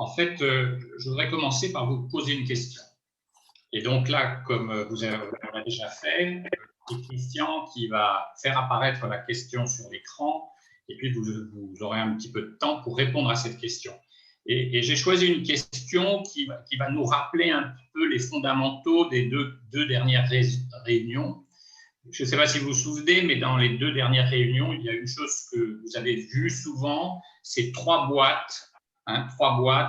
En fait, je voudrais commencer par vous poser une question. Et donc là, comme vous l'avez déjà fait, c'est Christian qui va faire apparaître la question sur l'écran, et puis vous aurez un petit peu de temps pour répondre à cette question. Et j'ai choisi une question qui va nous rappeler un petit peu les fondamentaux des deux dernières réunions. Je ne sais pas si vous vous souvenez, mais dans les deux dernières réunions, il y a une chose que vous avez vue souvent, c'est trois boîtes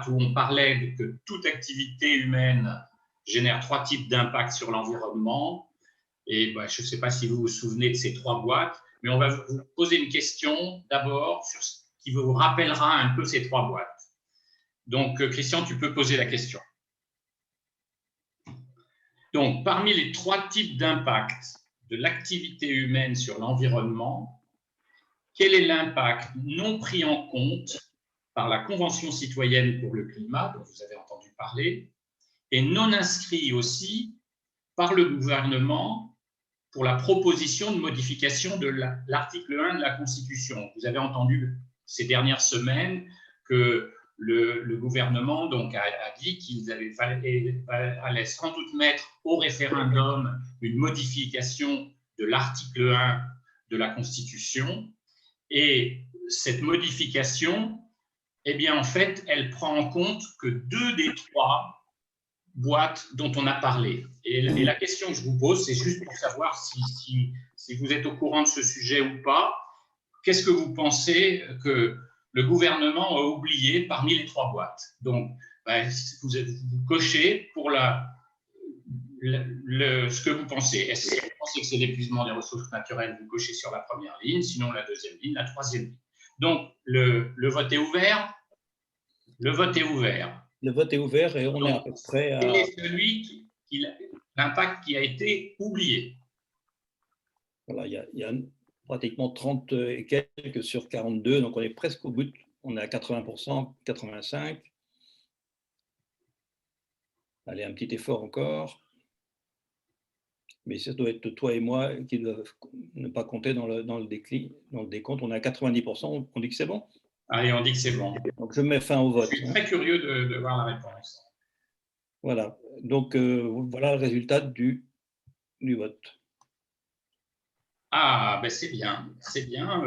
où on parlait que toute activité humaine génère trois types d'impacts sur l'environnement. Et je ne sais pas si vous vous souvenez de ces trois boîtes, mais on va vous poser une question d'abord qui vous rappellera un peu ces trois boîtes. Donc, Christian, tu peux poser la question. Donc, parmi les trois types d'impacts de l'activité humaine sur l'environnement, quel est l'impact non pris en compte par la Convention citoyenne pour le climat, dont vous avez entendu parler, et non inscrit aussi par le gouvernement pour la proposition de modification de l'article 1 de la Constitution. Vous avez entendu ces dernières semaines que le gouvernement donc, a dit qu'il allait sans doute mettre au référendum une modification de l'article 1 de la Constitution. Et cette modification, eh bien, en fait, elle prend en compte que deux des trois boîtes dont on a parlé. Et la question que je vous pose, c'est juste pour savoir si vous êtes au courant de ce sujet ou pas. Qu'est-ce que vous pensez que le gouvernement a oublié parmi les trois boîtes? Donc, vous cochez pour ce que vous pensez. Est-ce que vous pensez que c'est l'épuisement des ressources naturelles? Vous cochez sur la première ligne, sinon la deuxième ligne, la troisième ligne. Donc, le vote est ouvert. Le vote est ouvert. Le vote est ouvert et on est à peu près à… Quel est l'impact qui a été oublié? Voilà, il y a pratiquement 30 et quelques sur 42, donc on est presque au bout. On est à 80%, 85%. Allez, un petit effort encore. Mais ça doit être toi et moi qui doivent ne pas compter dans le décompte. On est à 90%, on dit que c'est bon? Allez, on dit que c'est bon. Donc je mets fin au vote. Je suis très curieux de voir la réponse. Voilà, donc voilà le résultat du vote. Ah, ben c'est bien, c'est bien.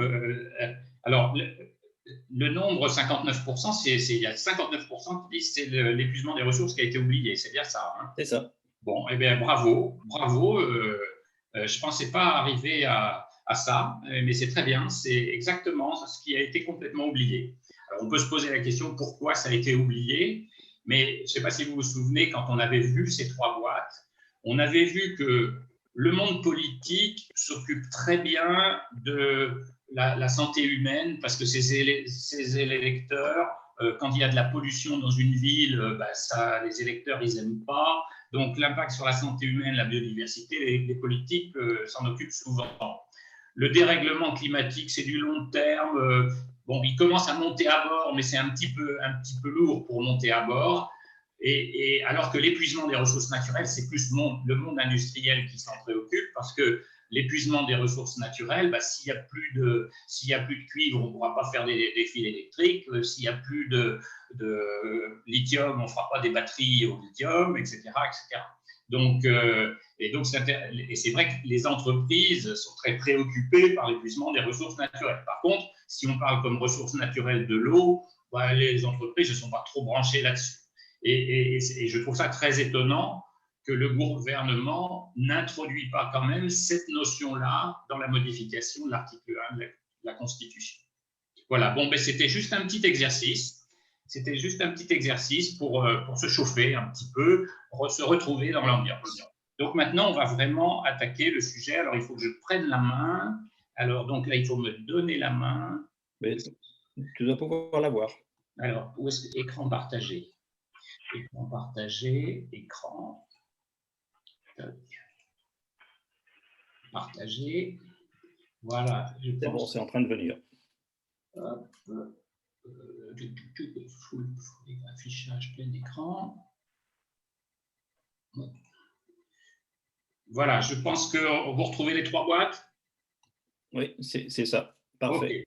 Alors, le nombre 59%, il y a 59% qui disent que c'est l'épuisement des ressources qui a été oublié. C'est bien ça. Hein? C'est ça. Bon, eh bien, bravo, bravo. Je ne pensais pas arriver à ça, mais c'est très bien. C'est exactement ce qui a été complètement oublié. Alors, on peut se poser la question pourquoi ça a été oublié, mais je ne sais pas si vous vous souvenez, quand on avait vu ces trois boîtes, on avait vu que le monde politique s'occupe très bien de la santé humaine parce que ses électeurs, quand il y a de la pollution dans une ville, les électeurs, ils n'aiment pas. Donc, l'impact sur la santé humaine, la biodiversité, les politiques s'en occupent souvent. Le dérèglement climatique, c'est du long terme. Bon, il commence à monter à bord, mais c'est un petit peu lourd pour monter à bord. Et alors que l'épuisement des ressources naturelles, c'est plus le monde industriel qui s'en préoccupe, parce que l'épuisement des ressources naturelles, s'il n'y a plus de cuivre, on ne pourra pas faire des fils électriques. S'il n'y a plus de lithium, on ne fera pas des batteries au lithium, etc. etc. Donc, c'est vrai que les entreprises sont très préoccupées par l'épuisement des ressources naturelles. Par contre, si on parle comme ressource naturelle de l'eau, les entreprises ne sont pas trop branchées là-dessus. Et je trouve ça très étonnant que le gouvernement n'introduit pas quand même cette notion-là dans la modification de l'article 1 de la Constitution. Voilà, bon, c'était juste un petit exercice. C'était juste un petit exercice pour se chauffer un petit peu, pour se retrouver dans l'ambiance. Donc maintenant, on va vraiment attaquer le sujet. Alors, il faut que je prenne la main. Alors, donc là, il faut me donner la main. Mais tu dois pouvoir la voir. Alors, où est-ce que écran partagé? Écran partagé, écran. Partagé. Voilà. C'est bon, c'est en train de venir. Hop. Full affichage plein écran. Voilà, je pense que vous retrouvez les trois boîtes. Oui, c'est ça. Parfait. Okay.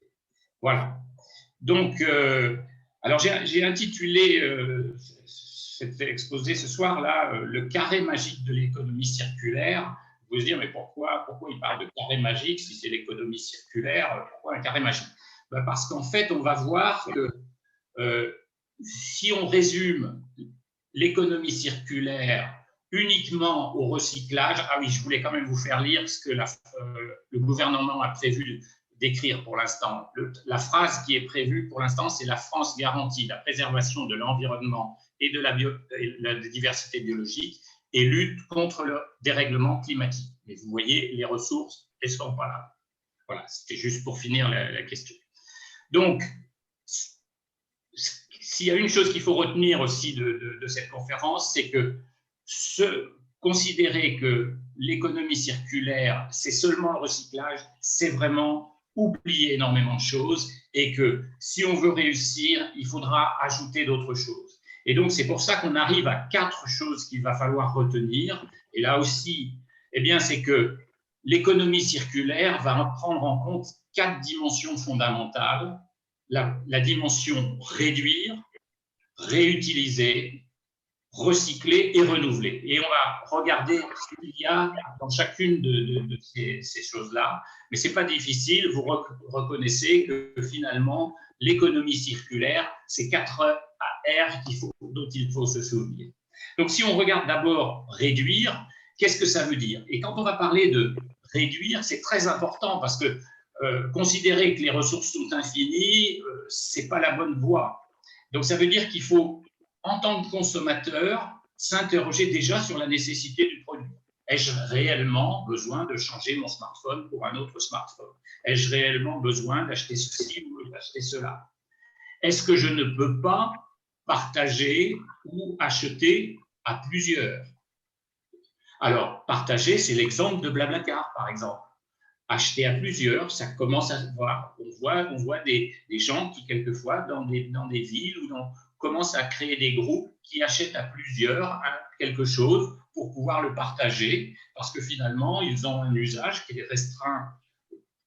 Voilà. Donc, Alors, j'ai intitulé cet exposé ce soir-là le carré magique de l'économie circulaire. Vous vous dire, mais pourquoi il parle de carré magique si c'est l'économie circulaire? Pourquoi un carré magique? Ben parce qu'en fait, on va voir que si on résume l'économie circulaire uniquement au recyclage, ah oui, je voulais quand même vous faire lire ce que le gouvernement a prévu d'écrire pour l'instant. La phrase qui est prévue pour l'instant, c'est la France garantit la préservation de l'environnement et de la diversité biologique et lutte contre le dérèglement climatique. Mais vous voyez, les ressources, elles ne sont pas là. Voilà, c'était juste pour finir la question. Donc, s'il y a une chose qu'il faut retenir aussi de cette conférence, c'est que considérer que l'économie circulaire, c'est seulement le recyclage, c'est vraiment oublier énormément de choses et que si on veut réussir, il faudra ajouter d'autres choses. Et donc, c'est pour ça qu'on arrive à 4 choses qu'il va falloir retenir. Et là aussi, eh bien, c'est que l'économie circulaire va prendre en compte 4 dimensions fondamentales. La dimension réduire, réutiliser, recycler et renouveler. Et on va regarder ce qu'il y a dans chacune de ces choses-là. Mais ce n'est pas difficile, vous reconnaissez que finalement, l'économie circulaire, c'est 4 R dont il faut se souvenir. Donc, si on regarde d'abord réduire, qu'est-ce que ça veut dire? Et quand on va parler de réduire, c'est très important parce que considérer que les ressources sont infinies, ce n'est pas la bonne voie. Donc, ça veut dire qu'il faut, en tant que consommateur, s'interroger déjà sur la nécessité du produit. Ai-je réellement besoin de changer mon smartphone pour un autre smartphone? Ai-je réellement besoin d'acheter ceci ou d'acheter cela? Est-ce que je ne peux pas partager ou acheter à plusieurs? Alors, partager, c'est l'exemple de Blablacar, par exemple. Acheter à plusieurs, ça commence à voir. On voit des gens qui, quelquefois, dans des villes, commencent à créer des groupes qui achètent à plusieurs quelque chose pour pouvoir le partager, parce que finalement, ils ont un usage qui est restreint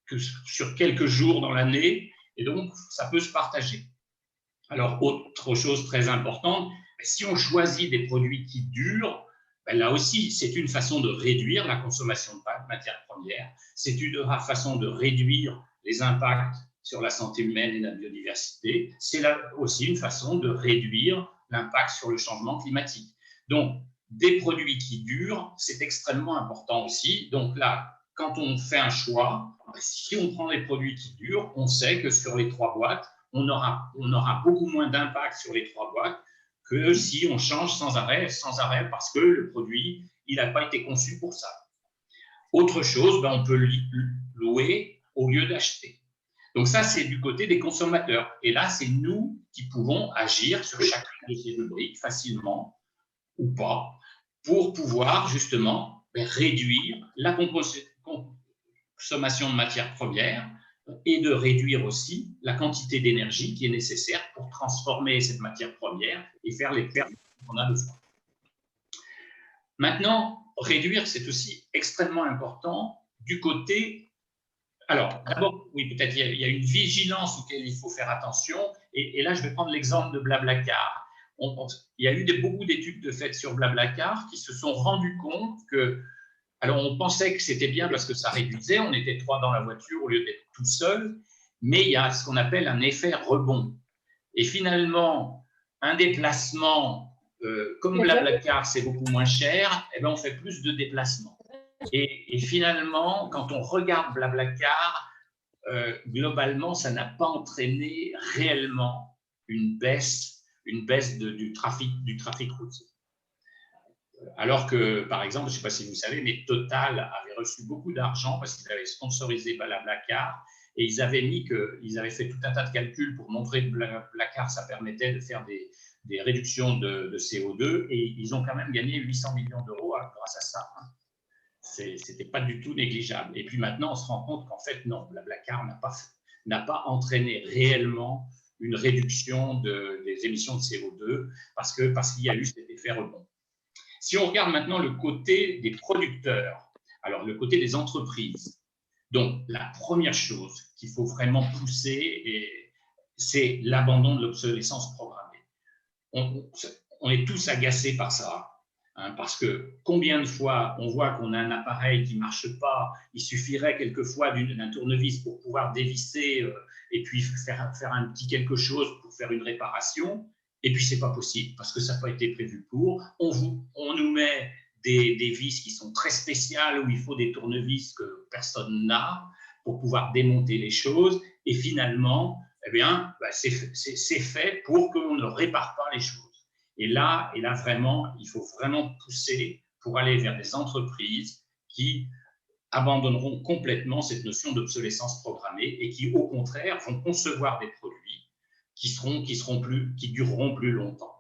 que sur quelques jours dans l'année, et donc, ça peut se partager. Alors, autre chose très importante, si on choisit des produits qui durent, là aussi, c'est une façon de réduire la consommation de matières premières, c'est une façon de réduire les impacts sur la santé humaine et la biodiversité, c'est là aussi une façon de réduire l'impact sur le changement climatique. Donc, des produits qui durent, c'est extrêmement important aussi. Donc là, quand on fait un choix, si on prend des produits qui durent, on sait que sur les 3 boîtes, on aura beaucoup moins d'impact sur les 3 boîtes que si on change sans arrêt parce que le produit, il n'a pas été conçu pour ça. Autre chose, on peut louer au lieu d'acheter. Donc ça, c'est du côté des consommateurs. Et là, c'est nous qui pouvons agir sur chacune de ces rubriques facilement ou pas pour pouvoir justement réduire la consommation de matières premières et de réduire aussi la quantité d'énergie qui est nécessaire pour transformer cette matière première et faire les pertes qu'on a besoin. Maintenant, réduire, c'est aussi extrêmement important du côté… Alors, d'abord, oui, peut-être il y a une vigilance auquel il faut faire attention. Et là, je vais prendre l'exemple de Blablacar. Il y a eu beaucoup d'études faites sur Blablacar qui se sont rendues compte que… Alors, on pensait que c'était bien parce que ça réduisait, on était 3 dans la voiture au lieu d'être tout seul, mais il y a ce qu'on appelle un effet rebond. Et finalement, un déplacement, comme Blablacar, c'est beaucoup moins cher, on fait plus de déplacements. Et finalement, quand on regarde Blablacar, globalement, ça n'a pas entraîné réellement une baisse du trafic routier. Alors que, par exemple, je ne sais pas si vous savez, mais Total avait reçu beaucoup d'argent parce qu'ils avaient sponsorisé Blablacar et ils avaient fait tout un tas de calculs pour montrer que Blablacar, ça permettait de faire des réductions de CO2 et ils ont quand même gagné 800 millions d'euros grâce à ça. Ce n'était pas du tout négligeable. Et puis maintenant, on se rend compte qu'en fait, non, Blablacar n'a pas entraîné réellement une réduction des émissions de CO2 parce qu'il y a eu cet effet rebond. Si on regarde maintenant le côté des producteurs, alors le côté des entreprises, donc la première chose qu'il faut vraiment pousser, c'est l'abandon de l'obsolescence programmée. On est tous agacés par ça, hein, parce que combien de fois on voit qu'on a un appareil qui ne marche pas, il suffirait quelquefois d'un tournevis pour pouvoir dévisser et puis faire un petit quelque chose pour faire une réparation, et puis ce n'est pas possible parce que ça n'a pas été prévu pour. On nous met des vis qui sont très spéciales où il faut des tournevis que personne n'a pour pouvoir démonter les choses, et finalement, eh bien, c'est fait pour qu'on ne répare pas les choses. Et là, vraiment, il faut vraiment pousser pour aller vers des entreprises qui abandonneront complètement cette notion d'obsolescence programmée et qui, au contraire, vont concevoir des produits qui dureront plus longtemps.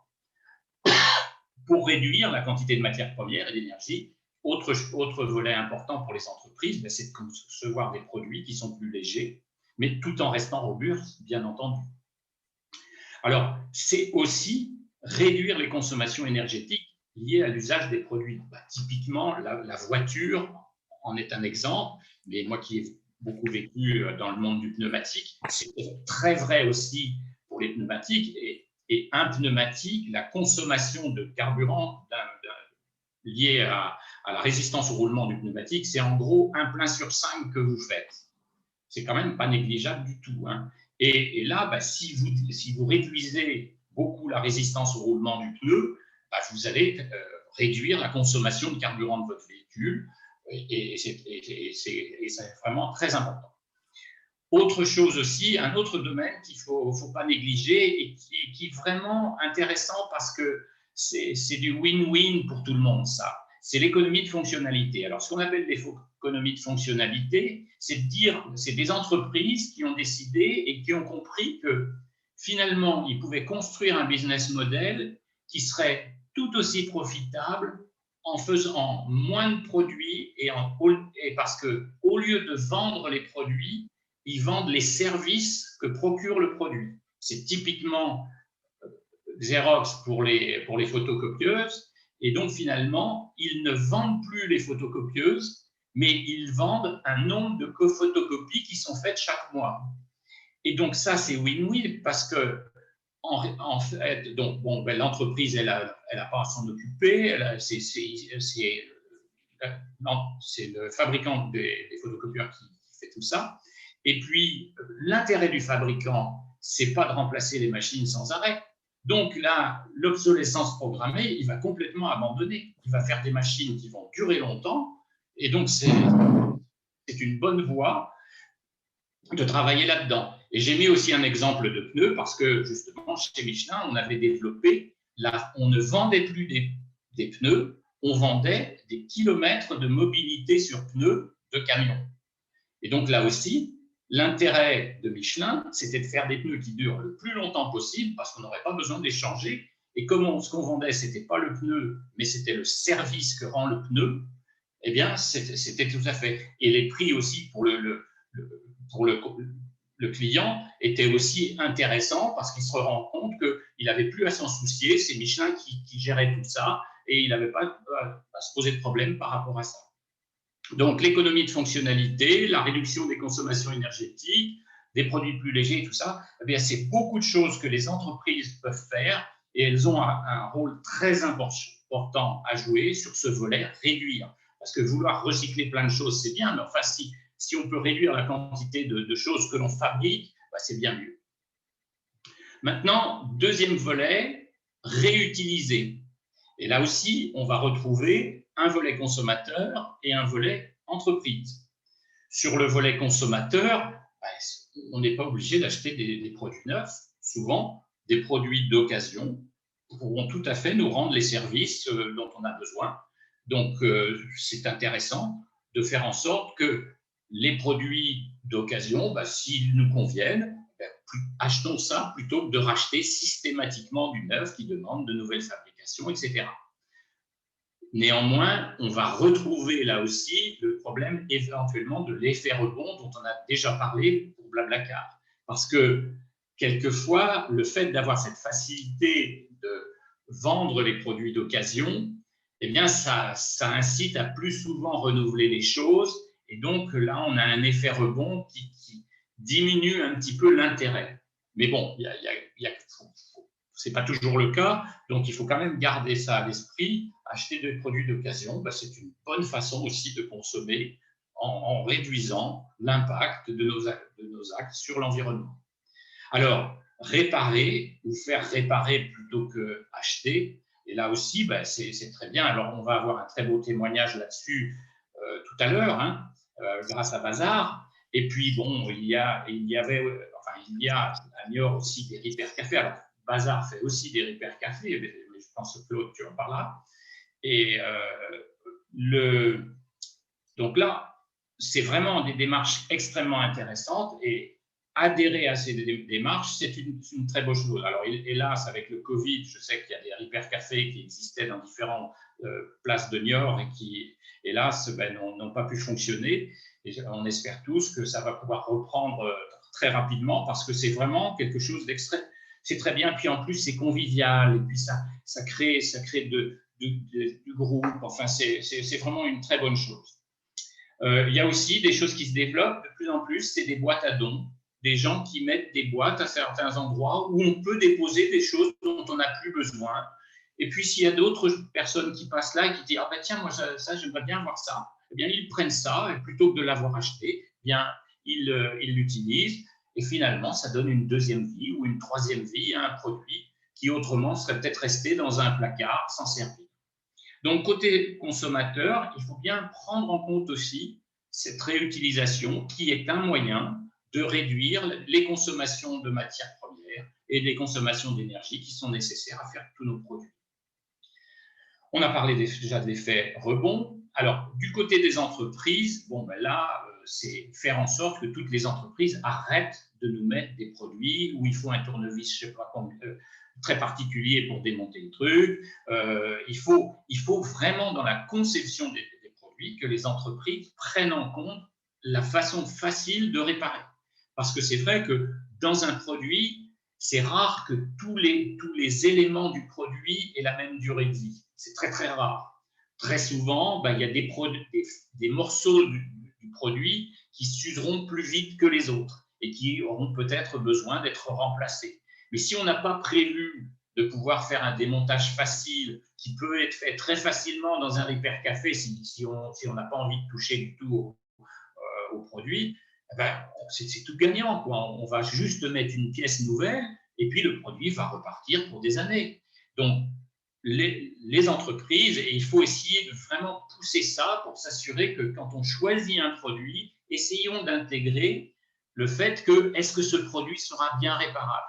Pour réduire la quantité de matières premières et d'énergie, autre volet important pour les entreprises, c'est de concevoir des produits qui sont plus légers, mais tout en restant robustes, bien entendu. Alors, c'est aussi réduire les consommations énergétiques liées à l'usage des produits. Typiquement, la voiture en est un exemple, mais moi qui ai beaucoup vécu dans le monde du pneumatique, c'est très vrai aussi pour les pneumatiques. Et un pneumatique, la consommation de carburant liée à la résistance au roulement du pneumatique, c'est en gros 1 plein sur 5 que vous faites. C'est quand même pas négligeable du tout, hein. Et là, si vous réduisez beaucoup la résistance au roulement du pneu, vous allez réduire la consommation de carburant de votre véhicule, et c'est vraiment très important. Autre chose aussi, un autre domaine qu'il ne faut pas négliger et qui est vraiment intéressant parce que c'est du win-win pour tout le monde, ça. C'est l'économie de fonctionnalité. Alors, ce qu'on appelle l'économie de fonctionnalité, c'est des entreprises qui ont décidé et qui ont compris que finalement, ils pouvaient construire un business model qui serait tout aussi profitable en faisant moins de produits et parce qu'au lieu de vendre les produits, ils vendent les services que procure le produit. C'est typiquement Xerox pour les photocopieuses. Et donc, finalement, ils ne vendent plus les photocopieuses, mais ils vendent un nombre de photocopies qui sont faites chaque mois. Et donc, ça, c'est win-win parce que, en fait, l'entreprise, elle n'a pas à s'en occuper. C'est le fabricant des photocopieurs qui fait tout ça. Et puis, l'intérêt du fabricant, c'est pas de remplacer les machines sans arrêt. Donc là, l'obsolescence programmée, il va complètement abandonner. Il va faire des machines qui vont durer longtemps. Et donc, c'est une bonne voie de travailler là-dedans. Et j'ai mis aussi un exemple de pneus parce que, justement, chez Michelin, on avait développé, on ne vendait plus des pneus, on vendait des kilomètres de mobilité sur pneus de camions. Et donc là aussi, l'intérêt de Michelin, c'était de faire des pneus qui durent le plus longtemps possible parce qu'on n'aurait pas besoin de les changer. Et comme ce qu'on vendait, ce n'était pas le pneu, mais c'était le service que rend le pneu, eh bien, c'était tout à fait. Et les prix aussi pour le client étaient aussi intéressants parce qu'il se rend compte qu'il n'avait plus à s'en soucier. C'est Michelin qui gérait tout ça et il n'avait pas à se poser de problème par rapport à ça. Donc, l'économie de fonctionnalité, la réduction des consommations énergétiques, des produits plus légers, tout ça, eh bien, c'est beaucoup de choses que les entreprises peuvent faire et elles ont un rôle très important à jouer sur ce volet, réduire. Parce que vouloir recycler plein de choses, c'est bien, mais enfin, si on peut réduire la quantité de choses que l'on fabrique, c'est bien mieux. Maintenant, deuxième volet, réutiliser. Et là aussi, on va retrouver un volet consommateur et un volet entreprise. Sur le volet consommateur, on n'est pas obligé d'acheter des produits neufs. Souvent, des produits d'occasion pourront tout à fait nous rendre les services dont on a besoin. Donc, c'est intéressant de faire en sorte que les produits d'occasion, s'ils nous conviennent, achetons ça plutôt que de racheter systématiquement du neuf qui demande de nouvelles fabrications, etc. Néanmoins, on va retrouver là aussi le problème éventuellement de l'effet rebond dont on a déjà parlé pour Blablacar. Parce que quelquefois, le fait d'avoir cette facilité de vendre les produits d'occasion, eh bien, ça incite à plus souvent renouveler les choses. Et donc là, on a un effet rebond qui diminue un petit peu l'intérêt. Mais bon, c'est pas toujours le cas, donc il faut quand même garder ça à l'esprit. Acheter des produits d'occasion, ben, c'est une bonne façon aussi de consommer en réduisant l'impact de nos actes sur l'environnement. Alors, réparer ou faire réparer plutôt que acheter, et là aussi, ben, c'est très bien. Alors, on va avoir un très beau témoignage là-dessus tout à l'heure, hein, grâce à Bazar. Et puis, bon, il y a à Niort aussi des Repair Café. Alors, Bazar fait aussi des Repair Café, mais je pense que Claude, tu en parleras. Et donc là, c'est vraiment des démarches extrêmement intéressantes et adhérer à ces démarches, c'est une très bonne chose. Alors, hélas, avec le Covid, je sais qu'il y a des Repair Café qui existaient dans différentes places de Niort et qui, hélas, n'ont pas pu fonctionner. Et on espère tous que ça va pouvoir reprendre très rapidement parce que c'est vraiment quelque chose d'extrême. C'est très bien, puis en plus, c'est convivial et puis ça crée du groupe. Enfin, c'est vraiment une très bonne chose. Il y a aussi des choses qui se développent de plus en plus, c'est des boîtes à dons, des gens qui mettent des boîtes à certains endroits où on peut déposer des choses dont on n'a plus besoin. Et puis, s'il y a d'autres personnes qui passent là et qui disent « Ah ben tiens, moi, ça, j'aimerais bien voir ça », eh bien, ils prennent ça et plutôt que de l'avoir acheté, eh bien, ils l'utilisent et finalement, ça donne une deuxième vie ou une troisième vie à un produit qui autrement serait peut-être resté dans un placard sans servir. Donc, côté consommateur, il faut bien prendre en compte aussi cette réutilisation qui est un moyen de réduire les consommations de matières premières et les consommations d'énergie qui sont nécessaires à faire tous nos produits. On a parlé déjà de l'effet rebond. Alors, du côté des entreprises, bon, ben là, c'est faire en sorte que toutes les entreprises arrêtent de nous mettre des produits où il faut un tournevis, je ne sais pas combien, très particulier pour démonter le truc. Il faut vraiment, dans la conception des produits, que les entreprises prennent en compte la façon facile de réparer. Parce que c'est vrai que dans un produit, c'est rare que tous les éléments du produit aient la même durée de vie. C'est très, très rare. Très souvent, il y a des morceaux du produit qui s'useront plus vite que les autres et qui auront peut-être besoin d'être remplacés. Mais si on n'a pas prévu de pouvoir faire un démontage facile qui peut être fait très facilement dans un Repair Café si on n'a pas envie de toucher du tout au produit, c'est tout gagnant, quoi. On va juste mettre une pièce nouvelle et puis le produit va repartir pour des années. Donc, les entreprises, et il faut essayer de vraiment pousser ça pour s'assurer que quand on choisit un produit, essayons d'intégrer le fait que est-ce que ce produit sera bien réparable.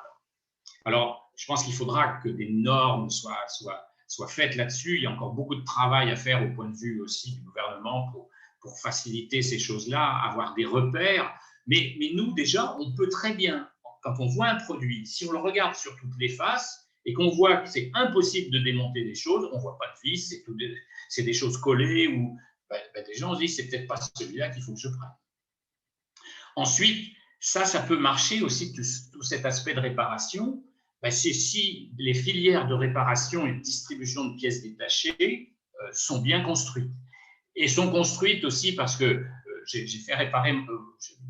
Alors, je pense qu'il faudra que des normes soient faites là-dessus. Il y a encore beaucoup de travail à faire au point de vue aussi du gouvernement pour faciliter ces choses-là, avoir des repères. Mais nous, déjà, on peut très bien, quand on voit un produit, si on le regarde sur toutes les faces et qu'on voit que c'est impossible de démonter des choses, on ne voit pas de vis, c'est des choses collées ou des gens se disent c'est peut-être pas celui-là qu'il faut que je prenne. Ensuite, ça peut marcher aussi, tout cet aspect de réparation. C'est si les filières de réparation et de distribution de pièces détachées sont bien construites. Et sont construites aussi parce que j'ai fait réparer,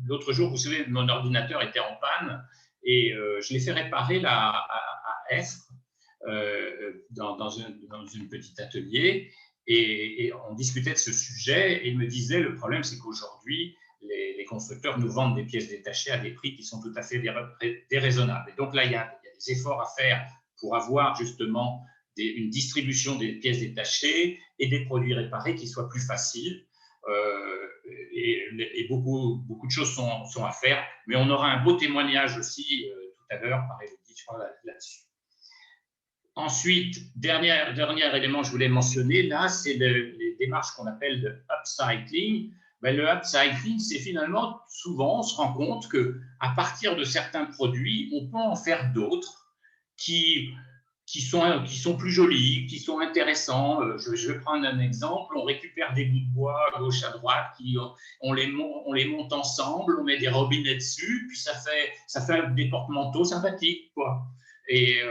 l'autre jour, vous savez, mon ordinateur était en panne et je l'ai fait réparer là, à Estre, dans une petite atelier, et on discutait de ce sujet et il me disait le problème c'est qu'aujourd'hui, les constructeurs nous vendent des pièces détachées à des prix qui sont tout à fait déraisonnables. Et donc là, il y a des efforts à faire pour avoir justement une distribution des pièces détachées et des produits réparés qui soient plus faciles. Et beaucoup de choses sont à faire, mais on aura un beau témoignage aussi tout à l'heure par Élodie, je crois, là-dessus. Ensuite, dernier élément que je voulais mentionner, là, c'est les démarches qu'on appelle de upcycling. Le upcycling, c'est finalement, souvent, on se rend compte qu'à partir de certains produits, on peut en faire d'autres qui sont plus jolis, qui sont intéressants. Je vais prendre un exemple. On récupère des bouts de bois à gauche, à droite, on les monte ensemble, on met des robinets dessus, puis ça fait des porte-manteaux sympathiques, quoi. Et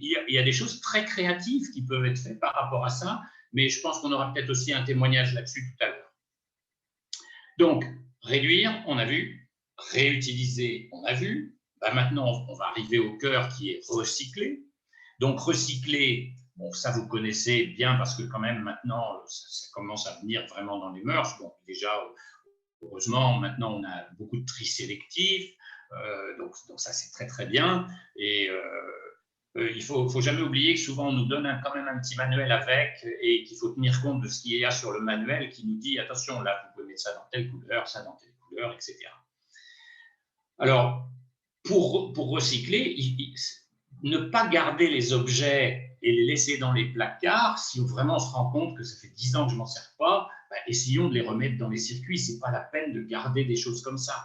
il y a des choses très créatives qui peuvent être faites par rapport à ça, mais je pense qu'on aura peut-être aussi un témoignage là-dessus tout à l'heure. Donc, réduire, on a vu. Réutiliser, on a vu. Ben maintenant, on va arriver au cœur qui est recyclé. Donc, recycler, bon, ça vous connaissez bien parce que quand même maintenant, ça commence à venir vraiment dans les mœurs. Bon, déjà, heureusement, maintenant, on a beaucoup de tri sélectif, donc ça, c'est très, très bien. Et il ne faut jamais oublier que souvent, on nous donne quand même un petit manuel avec et qu'il faut tenir compte de ce qu'il y a sur le manuel qui nous dit, attention, là, vous pouvez mettre ça dans telle couleur, ça dans telle couleur, etc. Alors, pour recycler, ne pas garder les objets et les laisser dans les placards, si vraiment on se rend compte que ça fait 10 ans que je ne m'en sers pas, ben, essayons de les remettre dans les circuits. Ce n'est pas la peine de garder des choses comme ça.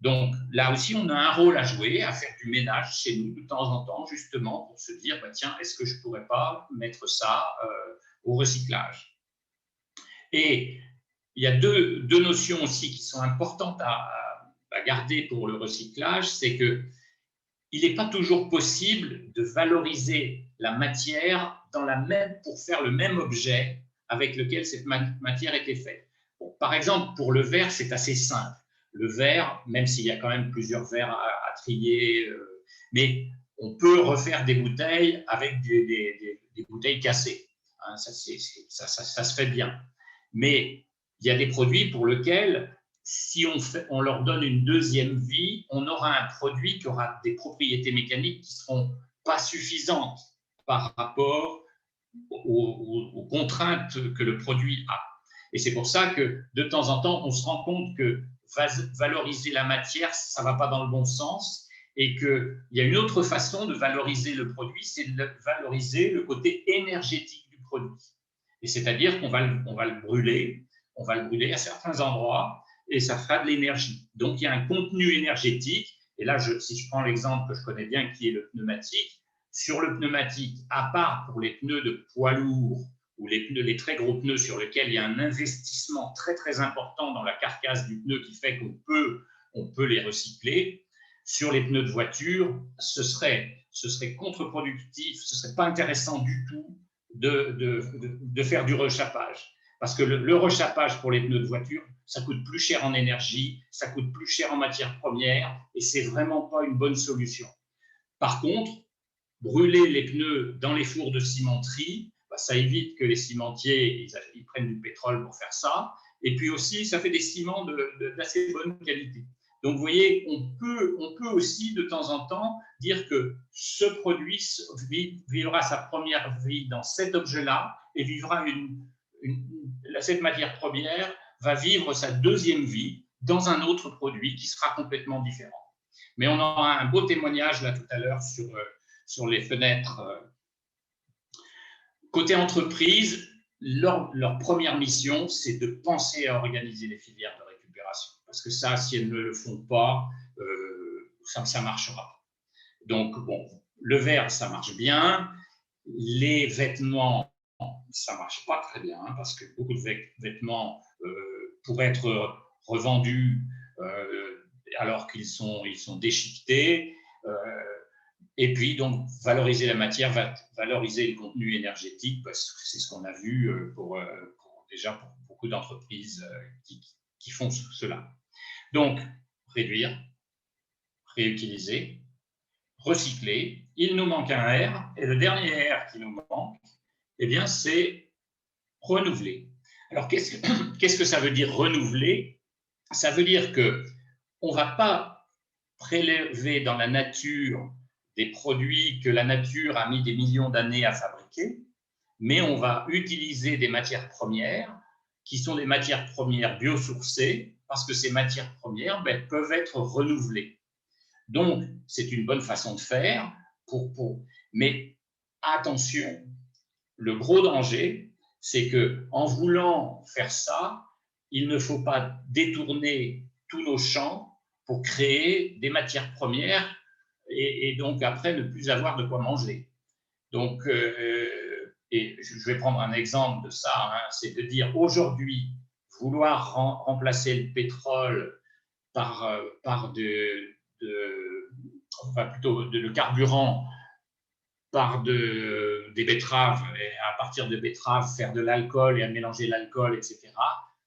Donc, là aussi, on a un rôle à jouer, à faire du ménage chez nous de temps en temps, justement, pour se dire, ben, tiens, est-ce que je ne pourrais pas mettre ça au recyclage? Et il y a deux notions aussi qui sont importantes à garder pour le recyclage, c'est que il n'est pas toujours possible de valoriser la matière pour faire le même objet avec lequel cette matière était faite. Bon, par exemple, pour le verre, c'est assez simple. Le verre, même s'il y a quand même plusieurs verres à trier, mais on peut refaire des bouteilles avec des bouteilles cassées. Hein, ça se fait bien. Mais il y a des produits pour lesquels si on leur donne une deuxième vie, on aura un produit qui aura des propriétés mécaniques qui ne seront pas suffisantes par rapport aux contraintes que le produit a. Et c'est pour ça que de temps en temps, on se rend compte que valoriser la matière, ça ne va pas dans le bon sens et qu'il y a une autre façon de valoriser le produit, c'est de valoriser le côté énergétique du produit. Et c'est-à-dire qu'on va le brûler, on va le brûler à certains endroits et ça fera de l'énergie. Donc, il y a un contenu énergétique. Et là, si je prends l'exemple que je connais bien, qui est le pneumatique, sur le pneumatique, à part pour les pneus de poids lourds ou les très gros pneus sur lesquels il y a un investissement très, très important dans la carcasse du pneu qui fait qu'on peut les recycler, sur les pneus de voiture, ce serait contre-productif, ce ne serait pas intéressant du tout de faire du rechappage. Parce que le rechappage pour les pneus de voiture, ça coûte plus cher en énergie, ça coûte plus cher en matières premières, et c'est vraiment pas une bonne solution. Par contre, brûler les pneus dans les fours de cimenterie, ça évite que les cimentiers ils prennent du pétrole pour faire ça, et puis aussi, ça fait des ciments d'assez bonne qualité. Donc, vous voyez, on peut aussi, de temps en temps, dire que ce produit vivra sa première vie dans cet objet-là et vivra cette matière première va vivre sa deuxième vie dans un autre produit qui sera complètement différent. Mais on aura un beau témoignage là tout à l'heure sur les fenêtres. Côté entreprise, leur première mission, c'est de penser à organiser les filières de récupération. Parce que ça, si elles ne le font pas, ça ne marchera pas. Donc, bon, le verre, ça marche bien. Les vêtements, ça ne marche pas très bien, parce que beaucoup de vêtements pourraient être revendus alors qu'ils sont déchiquetés. Et puis, donc, valoriser la matière, valoriser le contenu énergétique, parce que c'est ce qu'on a vu déjà pour beaucoup d'entreprises qui font cela. Donc, réduire, réutiliser, recycler. Il nous manque un R, et le dernier R qui nous manque, eh bien, c'est renouveler. Alors, qu'est-ce que ça veut dire renouveler? Ça veut dire qu'on ne va pas prélever dans la nature des produits que la nature a mis des millions d'années à fabriquer, mais on va utiliser des matières premières qui sont des matières premières biosourcées, parce que ces matières premières peuvent être renouvelées. Donc, c'est une bonne façon de faire, mais attention, le gros danger, c'est qu'en voulant faire ça, il ne faut pas détourner tous nos champs pour créer des matières premières et donc après ne plus avoir de quoi manger. Donc, et je vais prendre un exemple de ça, hein, c'est de dire aujourd'hui, vouloir remplacer le pétrole par le carburant par des betteraves, et à partir de betteraves, faire de l'alcool et à mélanger l'alcool, etc.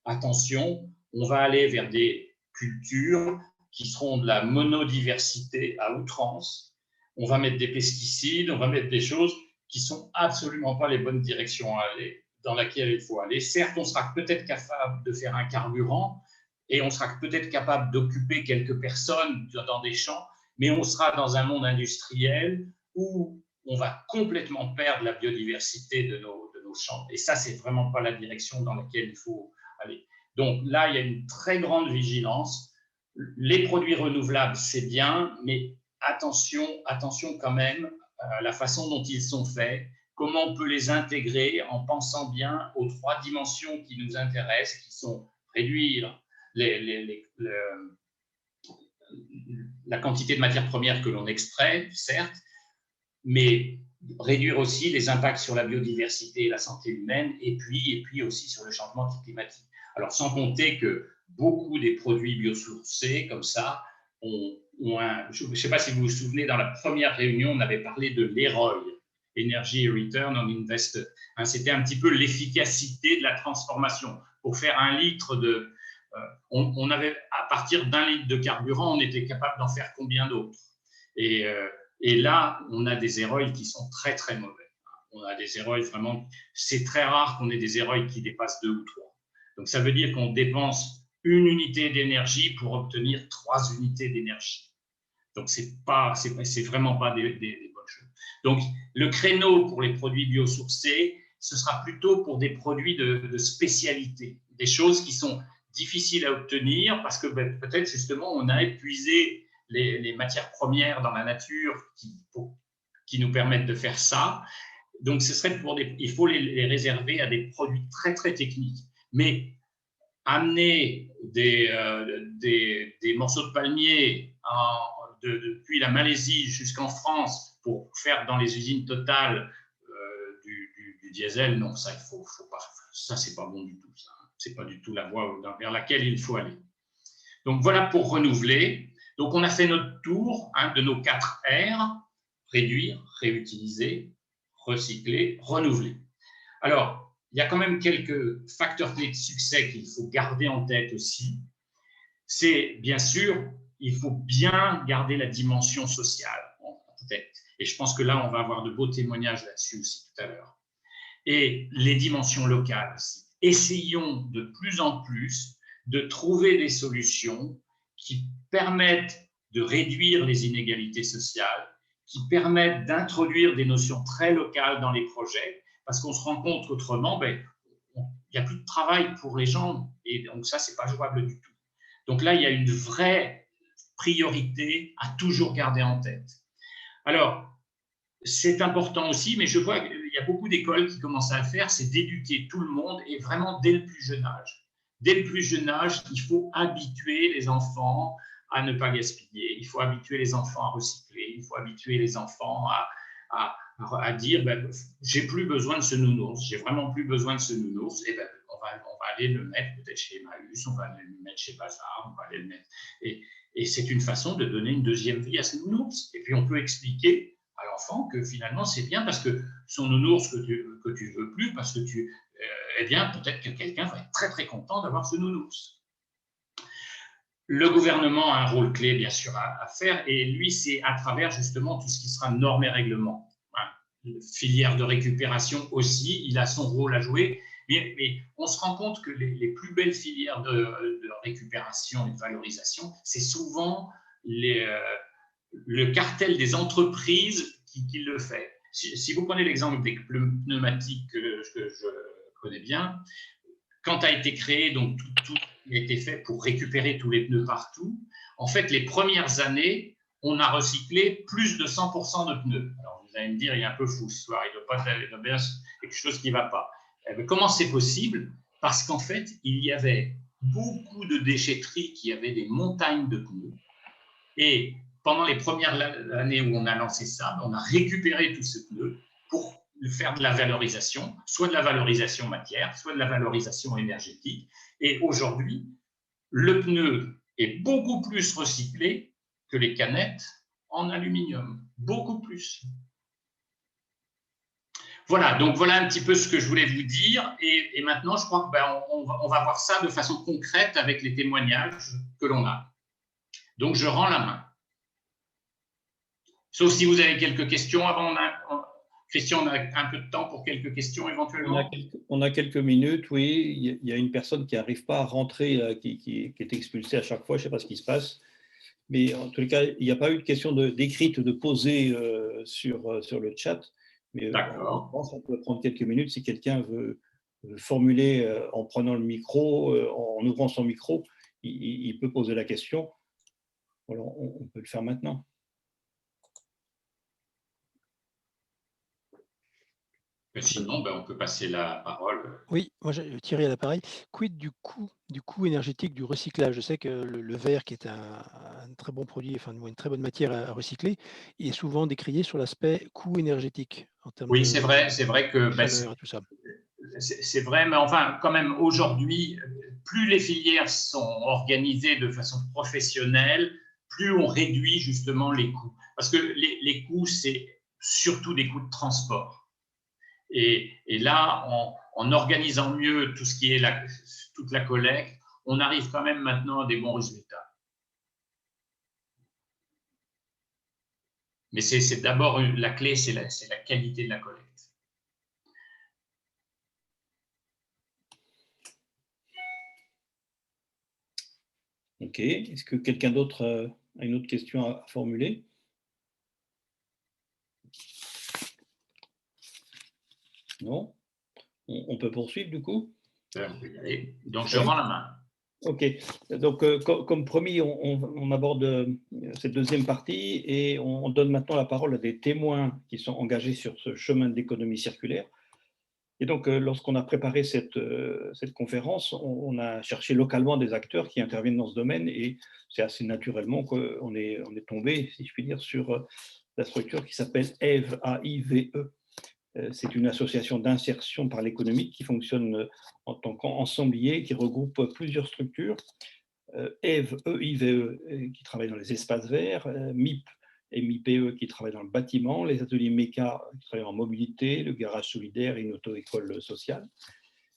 Attention, on va aller vers des cultures qui seront de la monodiversité à outrance. On va mettre des pesticides, on va mettre des choses qui ne sont absolument pas les bonnes directions à aller, dans laquelle il faut aller. Certes, on sera peut-être capable de faire un carburant et on sera peut-être capable d'occuper quelques personnes dans des champs, mais on sera dans un monde industriel où on va complètement perdre la biodiversité de nos champs. Et ça, c'est vraiment pas la direction dans laquelle il faut aller. Donc là, il y a une très grande vigilance. Les produits renouvelables, c'est bien, mais attention quand même à la façon dont ils sont faits, comment on peut les intégrer en pensant bien aux 3 dimensions qui nous intéressent, qui sont réduire la quantité de matières premières que l'on extrait, certes, mais réduire aussi les impacts sur la biodiversité et la santé humaine, et puis aussi sur le changement climatique. Alors, sans compter que beaucoup des produits biosourcés, comme ça, je ne sais pas si vous vous souvenez, dans la première réunion, on avait parlé de l'EROI, Energy Return on Investment. C'était un petit peu l'efficacité de la transformation. Pour faire 1 litre on avait, à partir d'1 litre de carburant, on était capable d'en faire combien d'autres? Et là, on a des ROI qui sont très, très mauvais. On a des ROI vraiment… C'est très rare qu'on ait des ROI qui dépassent 2 ou 3. Donc, ça veut dire qu'on dépense 1 unité d'énergie pour obtenir 3 unités d'énergie. Donc, c'est vraiment pas des bonnes choses. Donc, le créneau pour les produits biosourcés, ce sera plutôt pour des produits de spécialité, des choses qui sont difficiles à obtenir parce que peut-être justement, on a épuisé les matières premières dans la nature qui nous permettent de faire ça. Donc, ce serait il faut les réserver à des produits très, très techniques. Mais amener des morceaux de palmier depuis la Malaisie jusqu'en France pour faire dans les usines Total du diesel, non, ça, faut pas, ça, c'est pas bon du tout. Ça. C'est pas du tout la voie vers laquelle il faut aller. Donc, voilà pour renouveler. Donc, on a fait notre tour de nos 4 R, réduire, réutiliser, recycler, renouveler. Alors, il y a quand même quelques facteurs clés de succès qu'il faut garder en tête aussi. C'est, bien sûr, il faut bien garder la dimension sociale en tête. Et je pense que là, on va avoir de beaux témoignages là-dessus aussi tout à l'heure. Et les dimensions locales aussi. Essayons de plus en plus de trouver des solutions qui permettent de réduire les inégalités sociales, qui permettent d'introduire des notions très locales dans les projets, parce qu'on se rend compte qu'autrement, il n'y a plus de travail pour les gens, et donc ça, ce n'est pas jouable du tout. Donc là, il y a une vraie priorité à toujours garder en tête. Alors, c'est important aussi, mais je vois qu'il y a beaucoup d'écoles qui commencent à le faire, c'est d'éduquer tout le monde, et vraiment dès le plus jeune âge. Dès le plus jeune âge, il faut habituer les enfants à ne pas gaspiller, il faut habituer les enfants à recycler, il faut habituer les enfants à dire j'ai plus besoin de ce nounours, j'ai vraiment plus besoin de ce nounours, et on va aller le mettre peut-être chez Emmaüs, on va aller le mettre chez Bazar, on va aller le mettre. Et c'est une façon de donner une deuxième vie à ce nounours. Et puis on peut expliquer à l'enfant que finalement c'est bien parce que son nounours que tu veux plus, parce que eh bien peut-être que quelqu'un va être très très content d'avoir ce nounours. Le gouvernement a un rôle clé, bien sûr, à faire, et lui, c'est à travers justement tout ce qui sera normes et règlements. Filière de récupération aussi, il a son rôle à jouer, mais on se rend compte que les plus belles filières de récupération et de valorisation, c'est souvent le cartel des entreprises qui le fait. Si vous prenez l'exemple des pneumatiques que je connais bien, quand a été créé, donc tout a été fait pour récupérer tous les pneus partout. En fait, les premières années, on a recyclé plus de 100% de pneus. Alors, vous allez me dire, il est un peu fou ce soir, il doit bien quelque chose qui ne va pas. Comment c'est possible? Parce qu'en fait, il y avait beaucoup de déchetteries qui avaient des montagnes de pneus. Et pendant les premières années où on a lancé ça, on a récupéré tous ces pneus pour faire de la valorisation, soit de la valorisation matière, soit de la valorisation énergétique. Et aujourd'hui, le pneu est beaucoup plus recyclé que les canettes en aluminium, beaucoup plus. Voilà, donc voilà un petit peu ce que je voulais vous dire. Et maintenant, je crois qu'on va voir ça de façon concrète avec les témoignages que l'on a. Donc, je rends la main. Sauf si vous avez quelques questions. Avant, Christian, on a un peu de temps pour quelques questions éventuellement. On a quelques minutes, oui. Il y a une personne qui n'arrive pas à rentrer, qui est expulsée à chaque fois. Je ne sais pas ce qui se passe. Mais en tous les cas, il n'y a pas eu de question d'écrite de poser sur le chat. Mais D'accord. je pense qu'on peut prendre quelques minutes si quelqu'un veut formuler en prenant le micro, en ouvrant son micro, il peut poser la question. Voilà, on peut le faire maintenant. Mais sinon, on peut passer la parole. Oui, moi Thierry à l'appareil. Quid du coût énergétique du recyclage? Je sais que le verre, qui est un très bon produit, enfin une très bonne matière à recycler, il est souvent décrié sur l'aspect coût énergétique en termes Oui, de c'est vrai que chaleur et tout ça. c'est vrai, mais enfin, quand même, aujourd'hui, plus les filières sont organisées de façon professionnelle, plus on réduit justement les coûts. Parce que les coûts, c'est surtout des coûts de transport. Et là, en organisant mieux tout ce qui est toute la collecte, on arrive quand même maintenant à des bons résultats. Mais c'est d'abord la clé, c'est la qualité de la collecte. OK. Est-ce que quelqu'un d'autre a une autre question à formuler? Non? On peut poursuivre du coup? On peut y aller. Donc, je rends la main. OK. Donc, comme promis, on aborde cette deuxième partie et on donne maintenant la parole à des témoins qui sont engagés sur ce chemin de l'économie circulaire. Et donc, lorsqu'on a préparé cette conférence, on a cherché localement des acteurs qui interviennent dans ce domaine et c'est assez naturellement qu'on est tombé, si je puis dire, sur la structure qui s'appelle AIVE, A-I-V-E. C'est une association d'insertion par l'économie qui fonctionne en tant qu'ensemblier, qui regroupe plusieurs structures. EIVE, E-I-V-E, qui travaille dans les espaces verts, MIP, MIPE, qui travaille dans le bâtiment, les ateliers MECA, qui travaillent en mobilité, le garage solidaire et une auto-école sociale.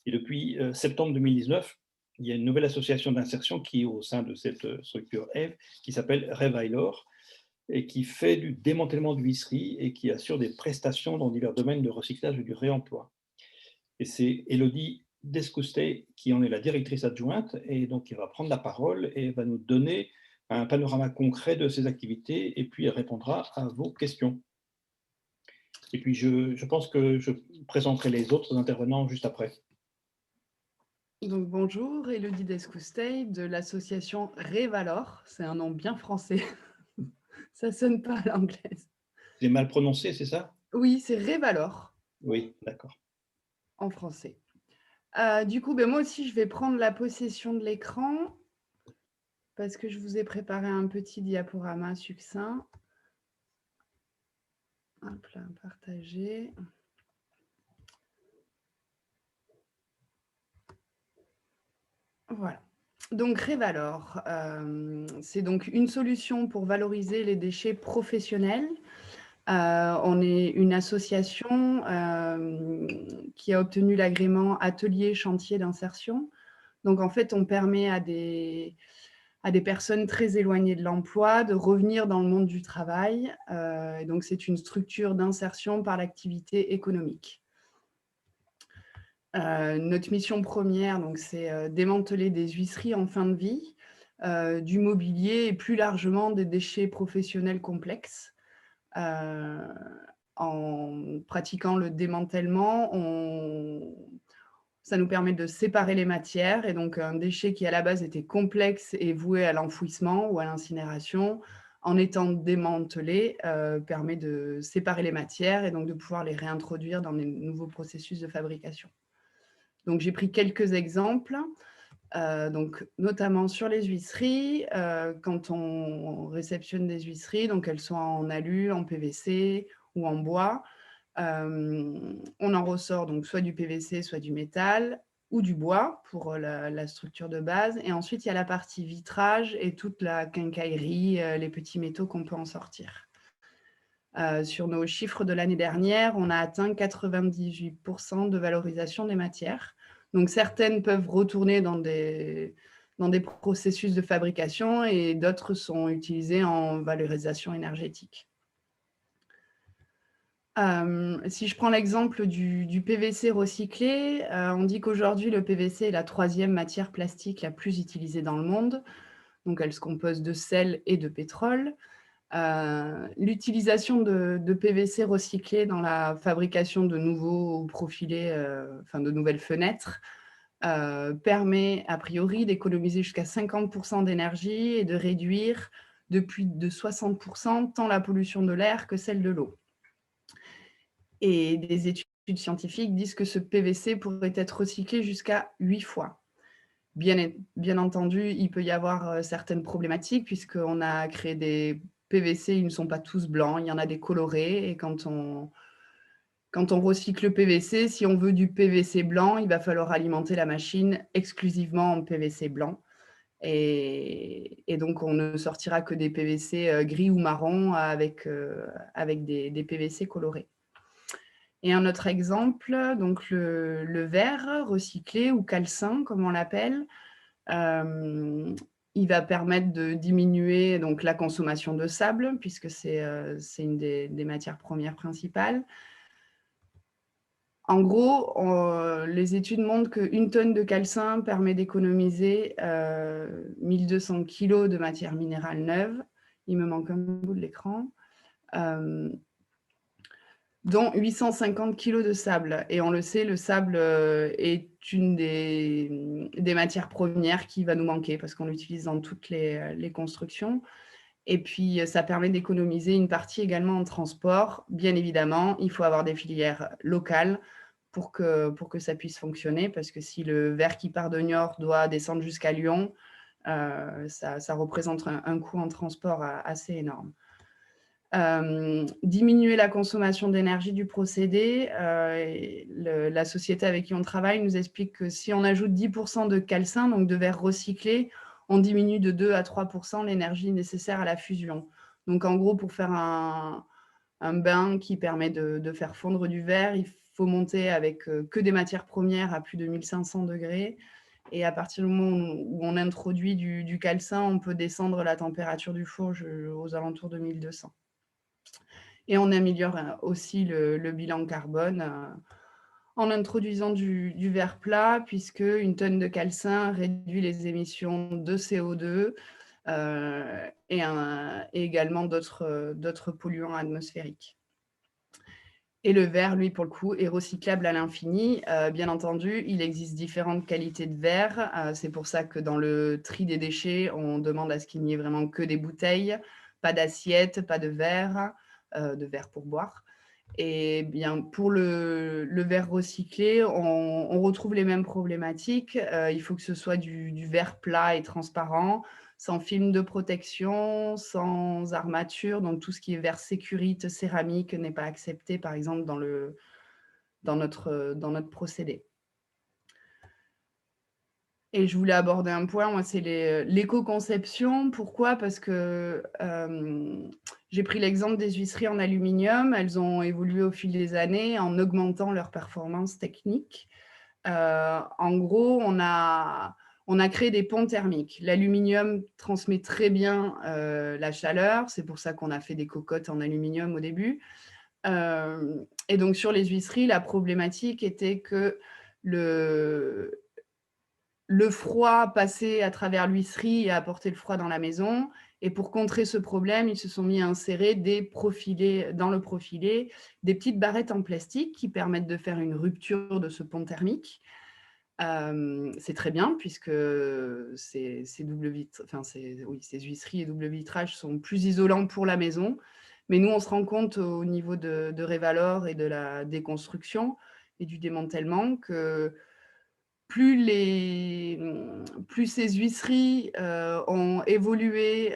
Et depuis septembre 2019, il y a une nouvelle association d'insertion qui est au sein de cette structure EIVE, qui s'appelle Revailor, et qui fait du démantèlement de huisseries et qui assure des prestations dans divers domaines de recyclage et du réemploi. Et c'est Élodie Descoustey qui en est la directrice adjointe, et donc il va prendre la parole et va nous donner un panorama concret de ses activités, et puis elle répondra à vos questions. Et puis je pense que je présenterai les autres intervenants juste après. Donc bonjour, Élodie Descoustey de l'association Revalor. C'est un nom bien français. Ça sonne pas à l'anglaise. J'ai mal prononcé, c'est ça? Oui, c'est Revalor. Oui, d'accord. En français. Du coup, moi aussi, je vais prendre la possession de l'écran parce que je vous ai préparé un petit diaporama succinct. Hop là, partager. Voilà. Donc Revalor, c'est donc une solution pour valoriser les déchets professionnels. On est une association qui a obtenu l'agrément atelier chantier d'insertion. Donc en fait, on permet à des personnes très éloignées de l'emploi de revenir dans le monde du travail. Donc c'est une structure d'insertion par l'activité économique. Notre mission première, c'est démanteler des huisseries en fin de vie, du mobilier et plus largement des déchets professionnels complexes. En pratiquant le démantèlement, ça nous permet de séparer les matières, et donc un déchet qui à la base était complexe et voué à l'enfouissement ou à l'incinération, en étant démantelé, permet de séparer les matières et donc de pouvoir les réintroduire dans des nouveaux processus de fabrication. Donc j'ai pris quelques exemples. Donc, notamment sur les huisseries, quand on réceptionne des huisseries, donc elles sont en alu, en PVC ou en bois, on en ressort donc soit du PVC, soit du métal ou du bois pour la structure de base. Et ensuite, il y a la partie vitrage et toute la quincaillerie, les petits métaux qu'on peut en sortir. Sur nos chiffres de l'année dernière, on a atteint 98% de valorisation des matières. Donc, certaines peuvent retourner dans des dans des processus de fabrication et d'autres sont utilisés en valorisation énergétique. Si je prends l'exemple du PVC recyclé, on dit qu'aujourd'hui, le PVC est la 3e matière plastique la plus utilisée dans le monde. Donc, elle se compose de sel et de pétrole. L'utilisation de PVC recyclé dans la fabrication de nouveaux profilés, de nouvelles fenêtres, permet a priori d'économiser jusqu'à 50% d'énergie et de réduire de plus de 60% tant la pollution de l'air que celle de l'eau. Et des études scientifiques disent que ce PVC pourrait être recyclé jusqu'à 8 fois. Bien entendu, il peut y avoir certaines problématiques puisqu'on a créé des PVC, ils ne sont pas tous blancs, il y en a des colorés. Et quand on recycle le PVC, si on veut du PVC blanc, il va falloir alimenter la machine exclusivement en PVC blanc. Et donc, on ne sortira que des PVC gris ou marron avec des PVC colorés. Et un autre exemple, donc le verre recyclé ou calcin, comme on l'appelle, il va permettre de diminuer donc, la consommation de sable, puisque c'est une des matières premières principales. En gros, les études montrent qu'une tonne de calcin permet d'économiser 1200 kg de matière minérale neuve. Il me manque un bout de l'écran. Dont 850 kg de sable. Et on le sait, le sable est une des matières premières qui va nous manquer parce qu'on l'utilise dans toutes les constructions. Et puis, ça permet d'économiser une partie également en transport. Bien évidemment, il faut avoir des filières locales pour que ça puisse fonctionner parce que si le verre qui part de Niort doit descendre jusqu'à Lyon, ça représente un coût en transport assez énorme. Diminuer la consommation d'énergie du procédé. La société avec qui on travaille nous explique que si on ajoute 10% de calcin, donc de verre recyclé, on diminue de 2 à 3% l'énergie nécessaire à la fusion. Donc en gros, pour faire un bain qui permet de faire fondre du verre, il faut monter avec que des matières premières à plus de 1500 degrés. Et à partir du moment où on introduit du calcin, on peut descendre la température du four aux alentours de 1200. Et on améliore aussi le bilan carbone en introduisant du verre plat, puisque une tonne de calcin réduit les émissions de CO2 et également d'autres polluants atmosphériques. Et le verre, lui, pour le coup, est recyclable à l'infini. Bien entendu, il existe différentes qualités de verre. C'est pour ça que dans le tri des déchets, on demande à ce qu'il n'y ait vraiment que des bouteilles, pas d'assiettes, pas de verre pour boire. Et bien, pour le verre recyclé, on retrouve les mêmes problématiques. Il faut que ce soit du verre plat et transparent, sans film de protection, sans armature. Donc, tout ce qui est verre sécurité, céramique n'est pas accepté, par exemple, dans notre procédé. Et je voulais aborder un point, moi, c'est l'éco-conception. Pourquoi? Parce que j'ai pris l'exemple des huisseries en aluminium. Elles ont évolué au fil des années en augmentant leur performance technique. En gros, on a créé des ponts thermiques. L'aluminium transmet très bien la chaleur. C'est pour ça qu'on a fait des cocottes en aluminium au début. Et donc, sur les huisseries, la problématique était que le froid passait à travers l'huisserie et apportait le froid dans la maison. Et pour contrer ce problème, ils se sont mis à insérer dans le profilé des petites barrettes en plastique qui permettent de faire une rupture de ce pont thermique. C'est très bien puisque ces huisseries et double vitrage sont plus isolants pour la maison. Mais nous, on se rend compte au niveau de Revalor et de la déconstruction et du démantèlement que plus ces huisseries ont évolué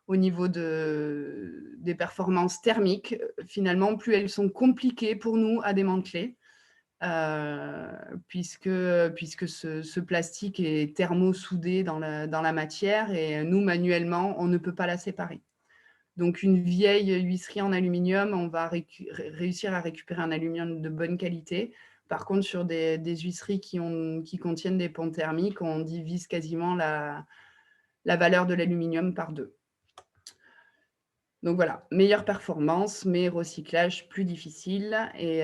au niveau des performances thermiques, finalement, plus elles sont compliquées pour nous à démanteler, puisque ce plastique est thermosoudé dans la matière et nous, manuellement, on ne peut pas la séparer. Donc, une vieille huisserie en aluminium, on va réussir à récupérer un aluminium de bonne qualité. Par contre, sur des huisseries qui contiennent des ponts thermiques, on divise quasiment la valeur de l'aluminium par 2. Donc voilà, meilleure performance, mais recyclage plus difficile. Et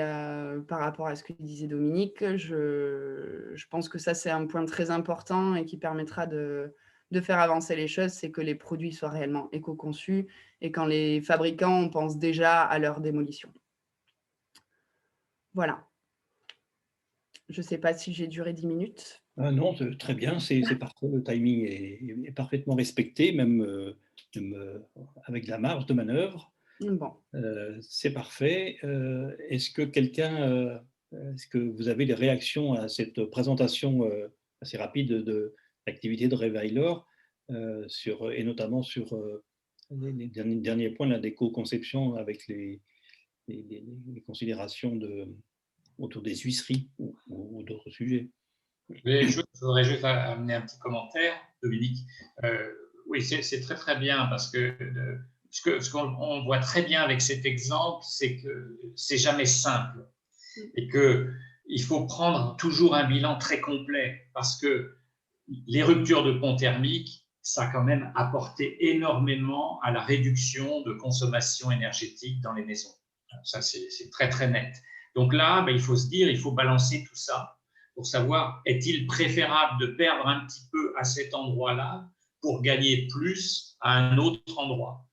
par rapport à ce que disait Dominique, je pense que ça, c'est un point très important et qui permettra de faire avancer les choses, c'est que les produits soient réellement éco-conçus et quand les fabricants, on pense déjà à leur démolition. Voilà. Je ne sais pas si j'ai duré 10 minutes. Ah non, très bien, c'est parfait, le timing est parfaitement respecté, même avec la marge de manœuvre. Bon. C'est parfait. Est-ce que vous avez des réactions à cette présentation assez rapide de l'activité de Revailor et notamment sur les derniers points là, d'éco-conception avec les considérations autour des huisseries ou d'autres sujets? Je voudrais juste amener un petit commentaire, Dominique. Oui, c'est très très bien parce que ce qu'on voit très bien avec cet exemple, c'est que c'est jamais simple et qu'il faut prendre toujours un bilan très complet parce que les ruptures de pont thermique, ça a quand même apporté énormément à la réduction de consommation énergétique dans les maisons. Ça, c'est très très net. Donc là, il faut se dire, il faut balancer tout ça pour savoir, est-il préférable de perdre un petit peu à cet endroit-là pour gagner plus à un autre endroit.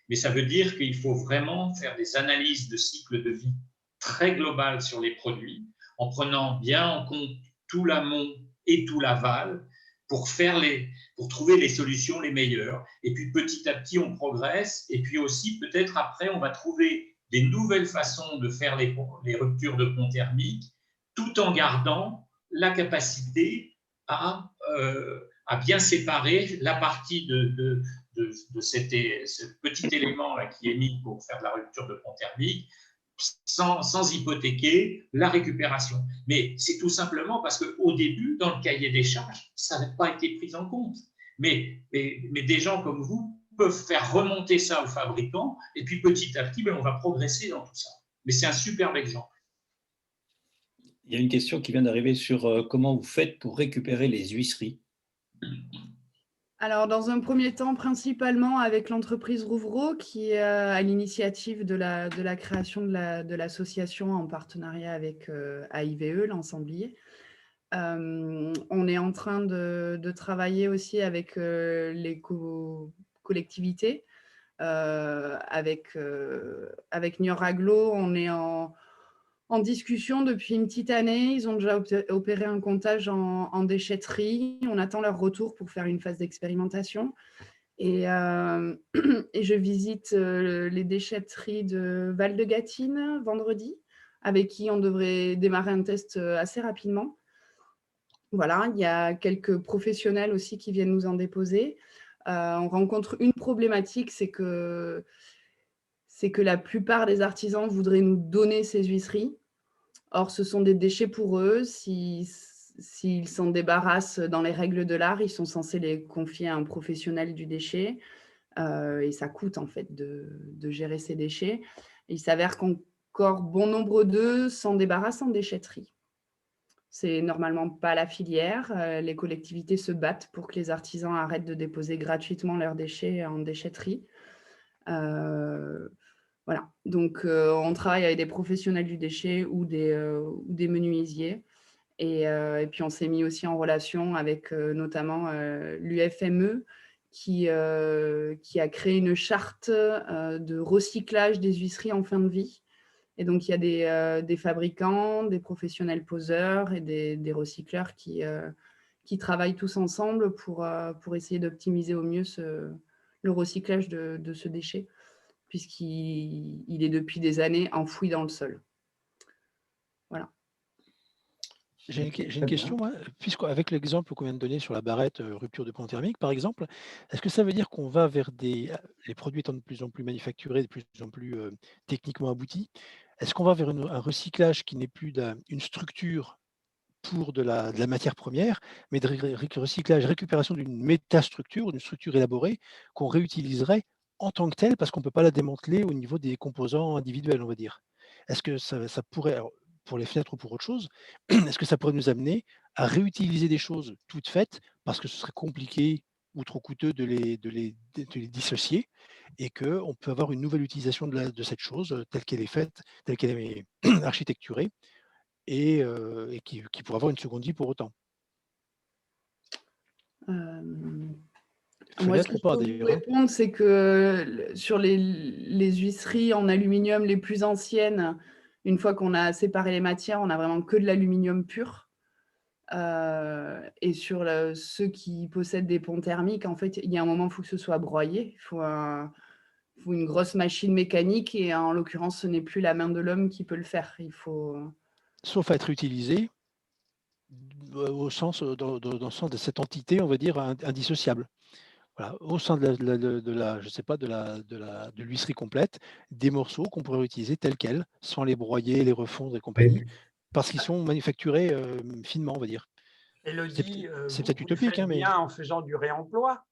Mais ça veut dire qu'il faut vraiment faire des analyses de cycle de vie très globales sur les produits, en prenant bien en compte tout l'amont et tout l'aval pour trouver les solutions les meilleures. Et puis petit à petit, on progresse. Et puis aussi, peut-être après, on va trouver des nouvelles façons de faire les ruptures de pont thermique, tout en gardant la capacité à bien séparer la partie de ce petit élément là qui est mis pour faire de la rupture de pont thermique sans hypothéquer la récupération. Mais c'est tout simplement parce qu'au début, dans le cahier des charges, ça n'a pas été pris en compte. Mais des gens comme vous peuvent faire remonter ça aux fabricants et puis petit à petit, on va progresser dans tout ça. Mais c'est un superbe exemple. Il y a une question qui vient d'arriver sur comment vous faites pour récupérer les huisseries. Alors, dans un premier temps, principalement avec l'entreprise Rouvreau, qui est à l'initiative de la création de l'association en partenariat avec AIVE, l'ensemblier. On est en train de travailler aussi avec les collectivités. Avec Niort Aglo, on est en discussion depuis une petite année. Ils ont déjà opéré un comptage en déchetterie. On attend leur retour pour faire une phase d'expérimentation. Et je visite les déchetteries de Val-de-Gâtine vendredi, avec qui on devrait démarrer un test assez rapidement. Voilà, il y a quelques professionnels aussi qui viennent nous en déposer. On rencontre une problématique, c'est que la plupart des artisans voudraient nous donner ces huisseries. Or, ce sont des déchets pour eux. S'ils s'en débarrassent dans les règles de l'art, ils sont censés les confier à un professionnel du déchet. Et ça coûte, en fait, de gérer ces déchets. Et il s'avère qu'encore bon nombre d'eux s'en débarrassent en déchetterie. C'est normalement pas la filière. Les collectivités se battent pour que les artisans arrêtent de déposer gratuitement leurs déchets en déchetterie. Voilà. Donc, on travaille avec des professionnels du déchet ou des menuisiers. Et puis, on s'est mis aussi en relation avec notamment l'UFME qui a créé une charte de recyclage des huisseries en fin de vie. Et donc, il y a des fabricants, des professionnels poseurs et des recycleurs qui travaillent tous ensemble pour essayer d'optimiser au mieux le recyclage de ce déchet, puisqu'il est depuis des années enfoui dans le sol. Voilà. J'ai une question, moi. Puisqu'avec l'exemple qu'on vient de donner sur la barrette rupture de pont thermique, par exemple, est-ce que ça veut dire qu'on va vers les produits étant de plus en plus manufacturés, de plus en plus techniquement aboutis, est-ce qu'on va vers un recyclage qui n'est plus une structure pour de la matière première, mais de recyclage, récupération d'une métastructure, d'une structure élaborée qu'on réutiliserait en tant que telle, parce qu'on ne peut pas la démanteler au niveau des composants individuels, on va dire. Est-ce que ça pourrait, alors, pour les fenêtres ou pour autre chose, est-ce que ça pourrait nous amener à réutiliser des choses toutes faites, parce que ce serait compliqué ou trop coûteux de les dissocier, et qu'on peut avoir une nouvelle utilisation de cette chose telle qu'elle est faite, telle qu'elle est architecturée, et qui pourrait avoir une seconde vie pour autant. Euh, Moi, ce Fenêtre que ou je pas peux vous d'ailleurs, hein. répondre, c'est que sur les huisseries en aluminium les plus anciennes, une fois qu'on a séparé les matières, on a vraiment que de l'aluminium pur. Et sur ceux qui possèdent des ponts thermiques, en fait, il y a un moment, il faut que ce soit broyé. Il faut une grosse machine mécanique, et en l'occurrence, ce n'est plus la main de l'homme qui peut le faire. Il faut... Sauf à être utilisé au sens, dans le sens de cette entité, on va dire, indissociable. Voilà, au sein de la je sais pas, de l'huisserie complète, des morceaux qu'on pourrait utiliser tels quels, sans les broyer, les refondre et compagnie, Oui. parce qu'ils sont manufacturés finement, on va dire. Élodie, C'est vous peut-être le utopique, faites hein, mais bien en faisant du réemploi.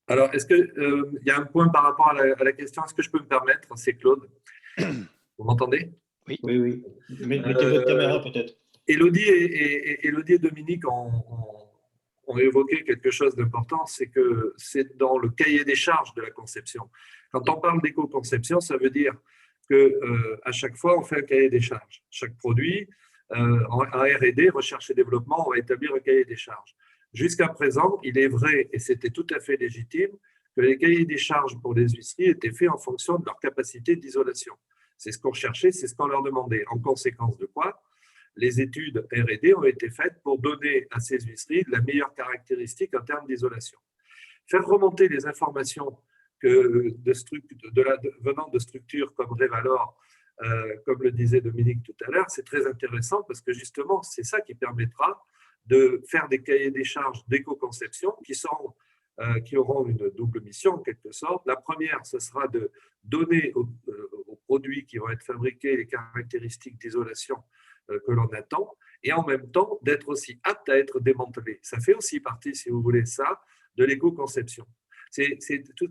Alors, est-ce que il y a un point par rapport à la question, est-ce que je peux me permettre? C'est Claude. Vous m'entendez? Oui, oui. Mettez votre caméra peut-être. Élodie et Dominique ont évoqué quelque chose d'important, c'est que c'est dans le cahier des charges de la conception. Quand on parle d'éco-conception, ça veut dire que à chaque fois, on fait un cahier des charges. Chaque produit, en R&D, recherche et développement, on va établir un cahier des charges. Jusqu'à présent, il est vrai, et c'était tout à fait légitime, que les cahiers des charges pour les huisseries étaient faits en fonction de leur capacité d'isolation. C'est ce qu'on recherchait, c'est ce qu'on leur demandait. En conséquence de quoi, les études R&D ont été faites pour donner à ces huisseries la meilleure caractéristique en termes d'isolation. Faire remonter les informations venant de structures comme Revalor, comme le disait Dominique tout à l'heure, c'est très intéressant parce que justement, c'est ça qui permettra de faire des cahiers des charges d'éco-conception qui auront une double mission en quelque sorte. La première, ce sera de donner aux produits qui vont être fabriqués les caractéristiques d'isolation que l'on attend, et en même temps d'être aussi apte à être démantelé. Ça fait aussi partie, si vous voulez ça, de l'éco-conception.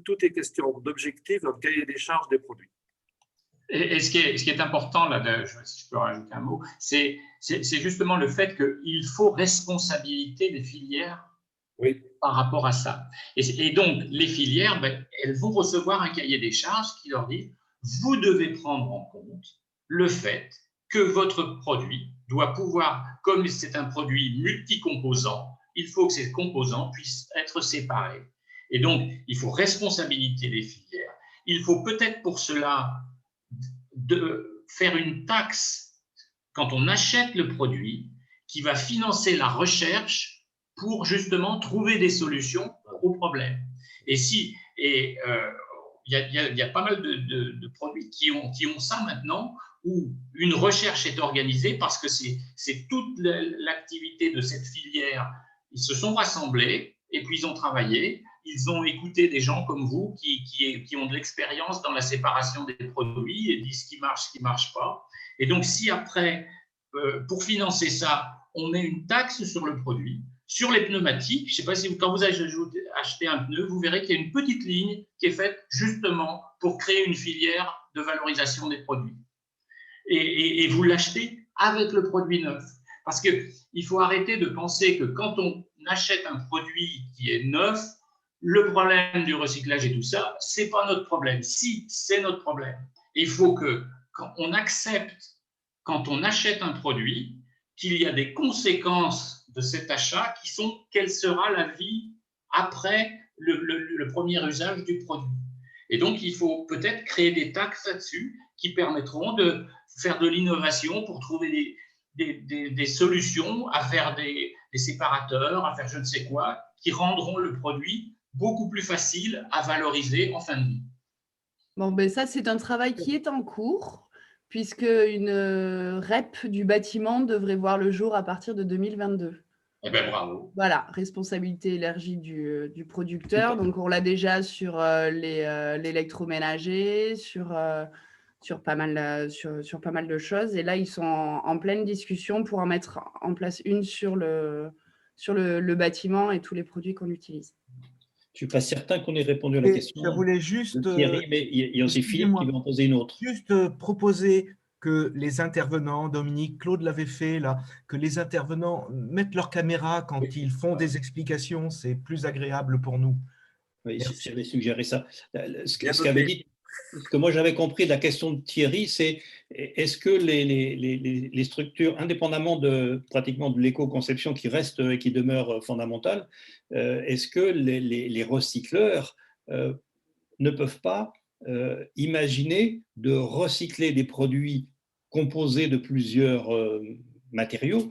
Tout est question d'objectif dans le cahier des charges des produits. Et ce qui est important, là, si je peux rajouter un mot, c'est justement le fait qu'il faut responsabilité des filières oui. Par rapport à ça. Et donc, les filières, elles vont recevoir un cahier des charges qui leur dit « Vous devez prendre en compte le fait que votre produit doit pouvoir, comme c'est un produit multicomposant, il faut que ces composants puissent être séparés. » Et donc, il faut responsabiliser les filières. Il faut peut-être pour cela de faire une taxe quand on achète le produit qui va financer la recherche pour justement trouver des solutions aux problèmes. Et il y a pas mal de produits qui ont ça maintenant, où une recherche est organisée parce que c'est toute l'activité de cette filière. Ils se sont rassemblés et puis ils ont travaillé. Ils ont écouté des gens comme vous qui ont de l'expérience dans la séparation des produits et disent ce qui marche pas. Et donc, si après, pour financer ça, on met une taxe sur le produit, sur les pneumatiques, je ne sais pas si quand vous achetez un pneu, vous verrez qu'il y a une petite ligne qui est faite justement pour créer une filière de valorisation des produits. Et vous l'achetez avec le produit neuf. Parce qu'il faut arrêter de penser que quand on achète un produit qui est neuf, le problème du recyclage et tout ça, ce n'est pas notre problème. Si, c'est notre problème. Et il faut qu'on accepte, quand on achète un produit, qu'il y a des conséquences de cet achat qui sont quelle sera la vie après le premier usage du produit. Et donc, il faut peut-être créer des taxes là-dessus qui permettront de faire de l'innovation pour trouver des solutions, à faire des séparateurs, à faire je ne sais quoi, qui rendront le produit beaucoup plus facile à valoriser en fin de vie. Bon, ben ça, c'est un travail qui est en cours, puisque une REP du bâtiment devrait voir le jour à partir de 2022. Eh bien, bravo. Voilà, responsabilité élargie du producteur. Donc, on l'a déjà sur l'électroménager, sur pas mal de choses. Et là, ils sont en pleine discussion pour en mettre en place une sur le bâtiment et tous les produits qu'on utilise. Je ne suis pas certain qu'on ait répondu à la question Je voulais juste, de Thierry, mais il y a aussi Philippe qui va en poser une autre. juste proposer que les intervenants, Dominique, Claude l'avait fait là, que les intervenants mettent leur caméra quand Oui. ils font des explications, c'est plus agréable pour nous. Oui, Merci. j'avais suggéré ça. Ce Bien qu'avait noté. dit, ce que moi j'avais compris de la question de Thierry, c'est est-ce que les structures, indépendamment pratiquement de l'éco-conception qui reste et qui demeure fondamentale, est-ce que les recycleurs ne peuvent pas imaginer de recycler des produits composés de plusieurs matériaux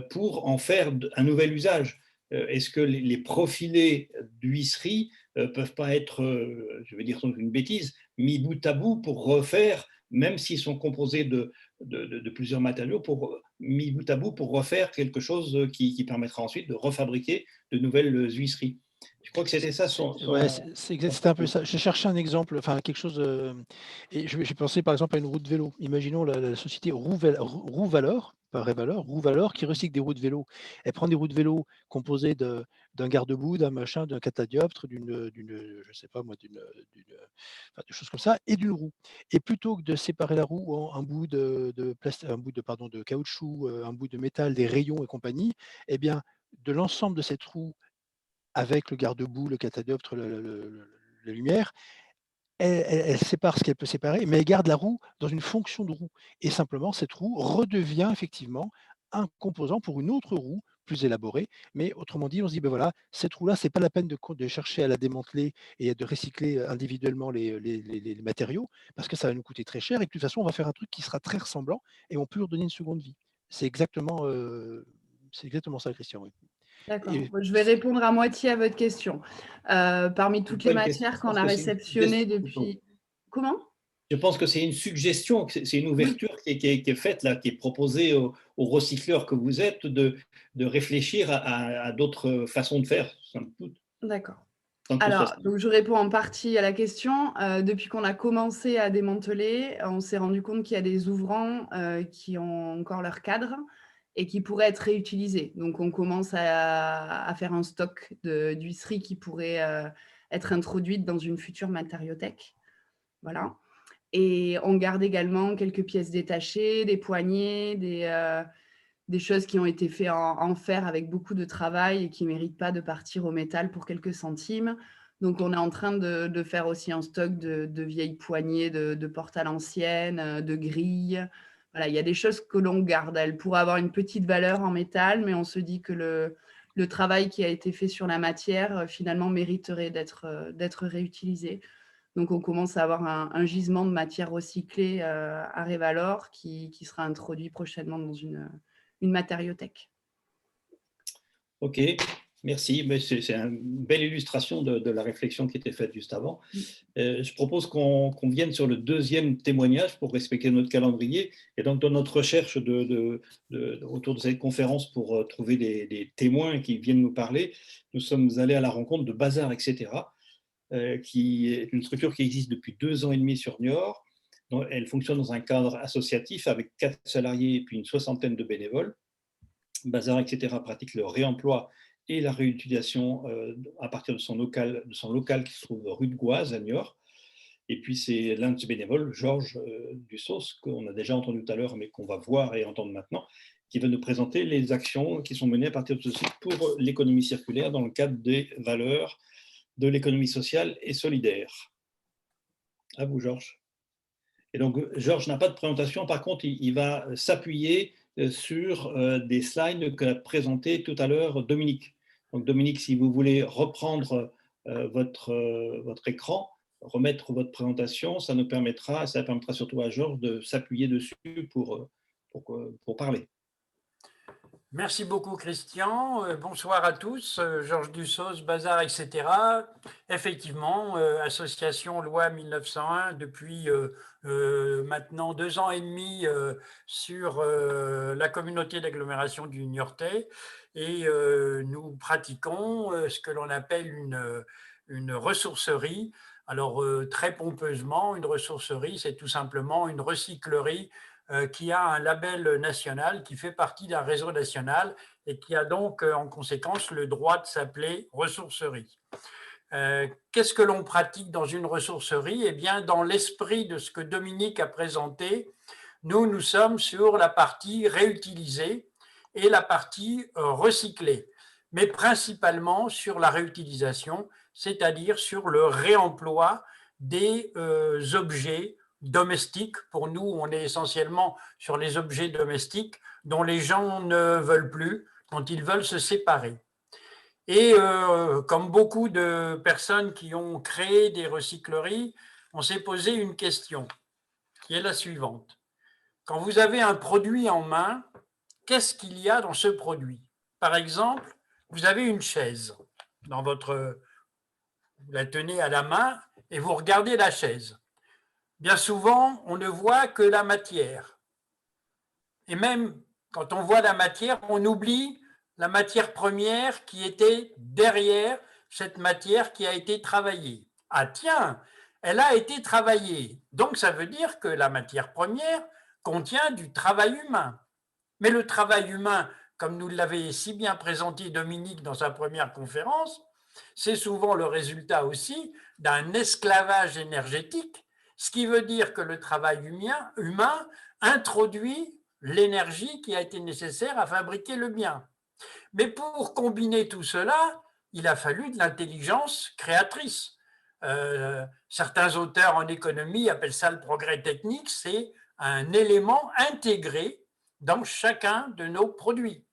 pour en faire un nouvel usage? Est-ce que les profilés d'huisserie peuvent pas être, je vais dire une bêtise, mis bout à bout pour refaire, même s'ils sont composés de plusieurs matériaux, mis bout à bout pour refaire quelque chose qui permettra ensuite de refabriquer de nouvelles huisseries? Je crois que c'était ça Ouais, c'était un peu ça. J'ai cherché un exemple, enfin quelque chose, et j'ai pensé par exemple à une roue de vélo. Imaginons la société Roux Valor, pas Révalor, Roux Valor, qui recycle des roues de vélo. Elle prend des roues de vélo composées d'un garde-boue, d'un machin, d'un catadioptre, je sais pas moi, enfin, des choses comme ça, et d'une roue. Et plutôt que de séparer la roue en un bout de caoutchouc, un bout de métal, des rayons et compagnie, eh bien, de l'ensemble de cette roue avec le garde-boue, le catadioptre, la lumière, elle sépare ce qu'elle peut séparer, mais elle garde la roue dans une fonction de roue. Et simplement, cette roue redevient effectivement un composant pour une autre roue plus élaborée. Mais autrement dit, on se dit, ben voilà, cette roue-là, c'est pas la peine de chercher à la démanteler et de recycler individuellement les matériaux, parce que ça va nous coûter très cher. Et de toute façon, on va faire un truc qui sera très ressemblant et on peut lui redonner une seconde vie. C'est exactement ça, Christian. Oui. D'accord. Et Je vais répondre à moitié à votre question. Parmi toutes les matières qu'on a réceptionnées depuis… Comment ? Je pense que c'est une suggestion, c'est une ouverture qui est faite là, qui est proposée aux recycleurs que vous êtes de réfléchir à d'autres façons de faire. D'accord. Alors, donc je réponds en partie à la question. Depuis qu'on a commencé à démanteler, on s'est rendu compte qu'il y a des ouvrants qui ont encore leur cadre et qui pourraient être réutilisés. Donc, on commence à faire un stock d'huisseries qui pourraient être introduites dans une future matériothèque. Voilà. Et on garde également quelques pièces détachées, des poignées, des choses qui ont été faites en fer avec beaucoup de travail et qui ne méritent pas de partir au métal pour quelques centimes. Donc, on est en train de faire aussi un stock de vieilles poignées de portes à l'ancienne, de grilles. Voilà, il y a des choses que l'on garde. Elles pourraient avoir une petite valeur en métal, mais on se dit que le travail qui a été fait sur la matière, finalement, mériterait d'être réutilisé. Donc, on commence à avoir un gisement de matière recyclée à Révalor qui sera introduit prochainement dans une matériothèque. Ok, merci. C'est une belle illustration de la réflexion qui était faite juste avant. Je propose qu'on vienne sur le deuxième témoignage pour respecter notre calendrier. Et donc, dans notre recherche autour de cette conférence pour trouver des témoins qui viennent nous parler, nous sommes allés à la rencontre de Bazar, etc., qui est une structure qui existe depuis 2 ans et demi sur Niort. Elle fonctionne dans un cadre associatif avec 4 salariés et puis une 60aine de bénévoles. Bazar, etc., pratique le réemploi et la réutilisation à partir de son local qui se trouve rue de Goise à Niort. Et puis c'est l'un de ses bénévoles, Georges Dussos, qu'on a déjà entendu tout à l'heure, mais qu'on va voir et entendre maintenant, qui va nous présenter les actions qui sont menées à partir de ce site pour l'économie circulaire dans le cadre des valeurs de l'économie sociale et solidaire. À vous, Georges. Et donc, Georges n'a pas de présentation. Par contre, il va s'appuyer sur des slides qu'a présenté tout à l'heure Dominique. Donc, Dominique, si vous voulez reprendre votre écran, remettre votre présentation, ça permettra surtout à Georges de s'appuyer dessus pour parler. Merci beaucoup, Christian. Bonsoir à tous. Georges Dussos, Bazar, etc. Effectivement, association loi 1901 depuis maintenant 2 ans et demi sur la communauté d'agglomération du Niortais. Et nous pratiquons ce que l'on appelle une ressourcerie. Alors, très pompeusement, une ressourcerie, c'est tout simplement une recyclerie qui a un label national, qui fait partie d'un réseau national et qui a donc en conséquence le droit de s'appeler ressourcerie. Qu'est-ce que l'on pratique dans une ressourcerie? Eh bien, dans l'esprit de ce que Dominique a présenté, nous sommes sur la partie réutilisée et la partie recyclée, mais principalement sur la réutilisation, c'est-à-dire sur le réemploi des objets domestiques. Pour nous, on est essentiellement sur les objets domestiques dont les gens ne veulent plus, dont ils veulent se séparer. Et comme beaucoup de personnes qui ont créé des recycleries, on s'est posé une question qui est la suivante. Quand vous avez un produit en main, qu'est-ce qu'il y a dans ce produit? Par exemple, vous avez une chaise dans votre... Vous la tenez à la main et vous regardez la chaise. Bien souvent, on ne voit que la matière. Et même quand on voit la matière, on oublie la matière première qui était derrière cette matière qui a été travaillée. Ah tiens, elle a été travaillée. Donc ça veut dire que la matière première contient du travail humain. Mais le travail humain, comme nous l'avait si bien présenté Dominique dans sa première conférence, c'est souvent le résultat aussi d'un esclavage énergétique, ce qui veut dire que le travail humain introduit l'énergie qui a été nécessaire à fabriquer le bien. Mais pour combiner tout cela, il a fallu de l'intelligence créatrice. Certains auteurs en économie appellent ça le progrès technique, c'est un élément intégré dans chacun de nos produits.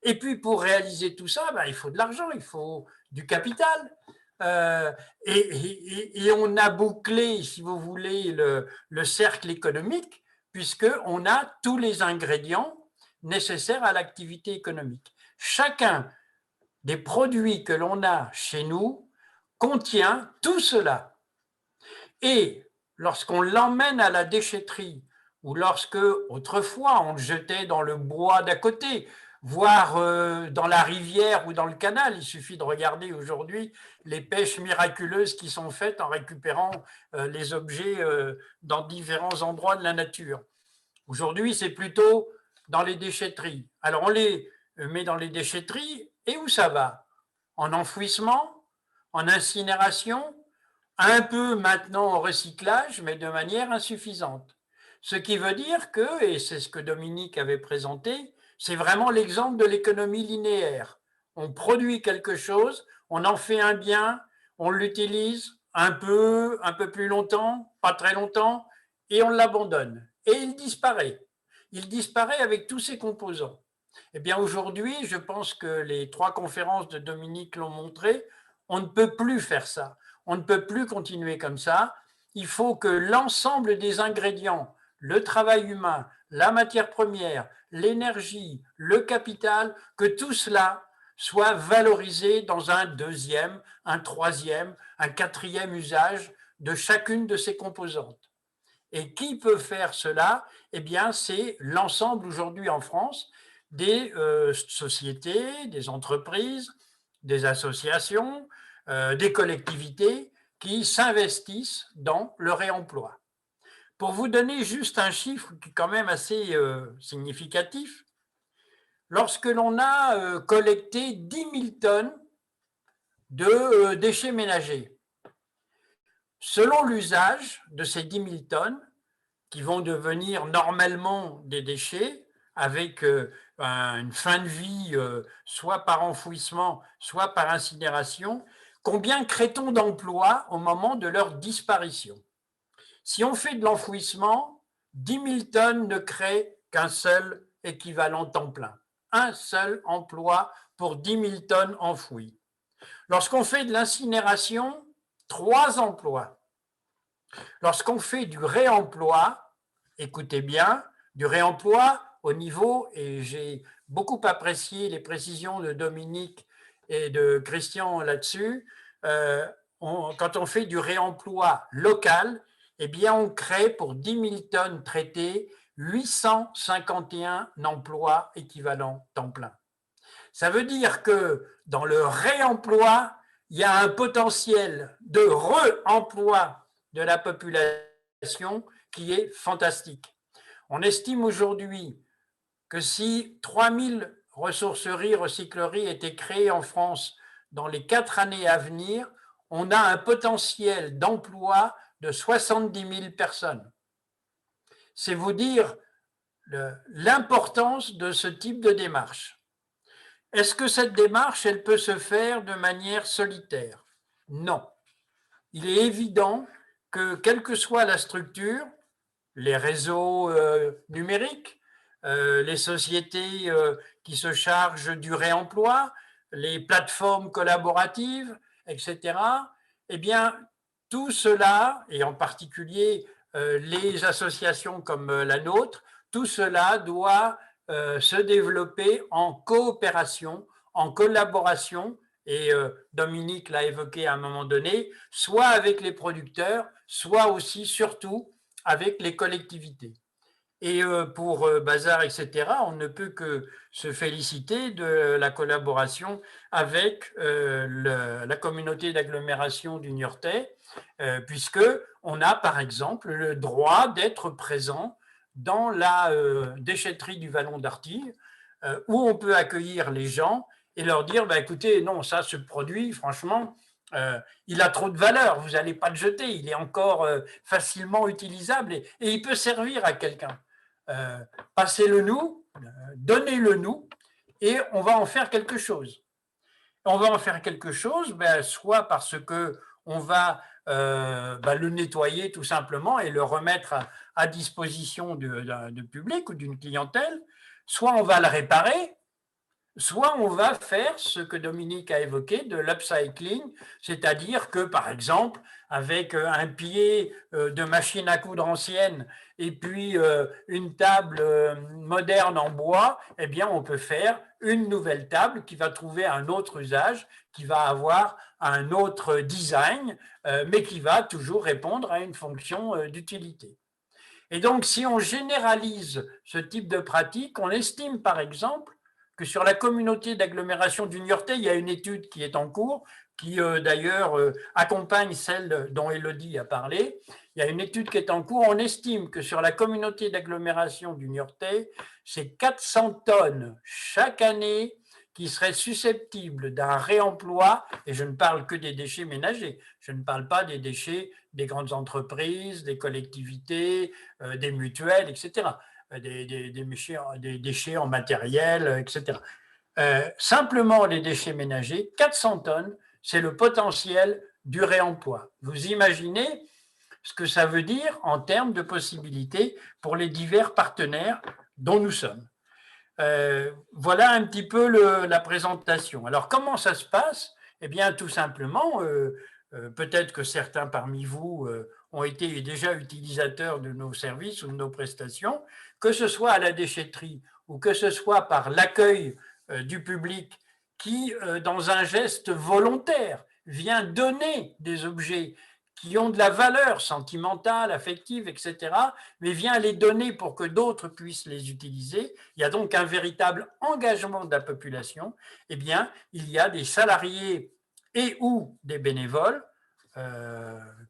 Et puis pour réaliser tout ça, il faut de l'argent, il faut du capital. Et on a bouclé, si vous voulez, le cercle économique, puisqu'on a tous les ingrédients nécessaires à l'activité économique. Chacun des produits que l'on a chez nous contient tout cela. Et lorsqu'on l'emmène à la déchetterie, ou lorsque, autrefois, on le jetait dans le bois d'à côté, voire dans la rivière ou dans le canal, il suffit de regarder aujourd'hui les pêches miraculeuses qui sont faites en récupérant les objets dans différents endroits de la nature. Aujourd'hui, c'est plutôt dans les déchetteries. Alors, on les met dans les déchetteries, et où ça va? En enfouissement, en incinération, un peu maintenant en recyclage, mais de manière insuffisante. Ce qui veut dire que, et c'est ce que Dominique avait présenté, c'est vraiment l'exemple de l'économie linéaire. On produit quelque chose, on en fait un bien, on l'utilise un peu plus longtemps, pas très longtemps, et on l'abandonne. Et il disparaît. Il disparaît avec tous ses composants. Eh bien aujourd'hui, je pense que les 3 conférences de Dominique l'ont montré, on ne peut plus faire ça. On ne peut plus continuer comme ça. Il faut que l'ensemble des ingrédients, le travail humain, la matière première, l'énergie, le capital, que tout cela soit valorisé dans un 2e, un 3e, un 4e usage de chacune de ces composantes. Et qui peut faire cela? Eh bien, c'est l'ensemble aujourd'hui en France des sociétés, des entreprises, des associations, des collectivités qui s'investissent dans le réemploi. Pour vous donner juste un chiffre qui est quand même assez significatif, lorsque l'on a collecté 10 000 tonnes de déchets ménagers, selon l'usage de ces 10 000 tonnes, qui vont devenir normalement des déchets avec une fin de vie soit par enfouissement, soit par incinération, combien crée-t-on d'emplois au moment de leur disparition? Si on fait de l'enfouissement, 10 000 tonnes ne créent qu'un seul équivalent temps plein. Un seul emploi pour 10 000 tonnes enfouies. Lorsqu'on fait de l'incinération, 3 emplois. Lorsqu'on fait du réemploi, écoutez bien, du réemploi au niveau, et j'ai beaucoup apprécié les précisions de Dominique et de Christian là-dessus, quand on fait du réemploi local, eh bien on crée pour 10 000 tonnes traitées 851 emplois équivalents temps plein. Ça veut dire que dans le réemploi, il y a un potentiel de réemploi de la population qui est fantastique. On estime aujourd'hui que si 3000 ressourceries, recycleries étaient créées en France dans les 4 années à venir, on a un potentiel d'emploi de 70 000 personnes. C'est vous dire l'importance de ce type de démarche. Est-ce que cette démarche, elle peut se faire de manière solitaire? Non. Il est évident que, quelle que soit la structure, les réseaux numériques, les sociétés qui se chargent du réemploi, les plateformes collaboratives, etc., eh bien, tout cela, et en particulier les associations comme la nôtre, tout cela doit se développer en coopération, en collaboration, et Dominique l'a évoqué à un moment donné, soit avec les producteurs, soit aussi, surtout, avec les collectivités. Et pour Bazar, etc., on ne peut que se féliciter de la collaboration avec la communauté d'agglomération du Niortais, puisqu'on a, par exemple, le droit d'être présent dans la déchetterie du Vallon d'Artigues, où on peut accueillir les gens et leur dire, bah, écoutez, non, ça, ce produit, franchement, il a trop de valeur, vous n'allez pas le jeter, il est encore facilement utilisable et il peut servir à quelqu'un. Passez-le nous, donnez-le nous, et on va en faire quelque chose. On va en faire quelque chose, ben, soit parce qu'on va le nettoyer tout simplement et le remettre à disposition du public ou d'une clientèle, soit on va le réparer, soit on va faire ce que Dominique a évoqué de l'upcycling, c'est-à-dire que, par exemple, avec un pied de machine à coudre ancienne et puis une table moderne en bois, eh bien, on peut faire une nouvelle table qui va trouver un autre usage, qui va avoir un autre design, mais qui va toujours répondre à une fonction d'utilité. Et donc, si on généralise ce type de pratique, on estime, par exemple, que sur la communauté d'agglomération du Niortais, il y a une étude qui est en cours, qui d'ailleurs accompagne celle dont Élodie a parlé. Il y a une étude qui est en cours. On estime que sur la communauté d'agglomération du Niortais, c'est 400 tonnes chaque année qui seraient susceptibles d'un réemploi, et je ne parle que des déchets ménagers, je ne parle pas des déchets des grandes entreprises, des collectivités, des mutuelles, etc., des déchets en matériel, etc. Simplement les déchets ménagers, 400 tonnes, c'est le potentiel du réemploi. Vous imaginez ce que ça veut dire en termes de possibilités pour les divers partenaires dont nous sommes. Voilà un petit peu la présentation. Alors, comment ça se passe? Eh bien, tout simplement, peut-être que certains parmi vous ont été déjà utilisateurs de nos services ou de nos prestations, que ce soit à la déchetterie ou que ce soit par l'accueil du public qui, dans un geste volontaire, vient donner des objets qui ont de la valeur sentimentale, affective, etc., mais vient les donner pour que d'autres puissent les utiliser. Il y a donc un véritable engagement de la population. Eh bien, il y a des salariés et ou des bénévoles.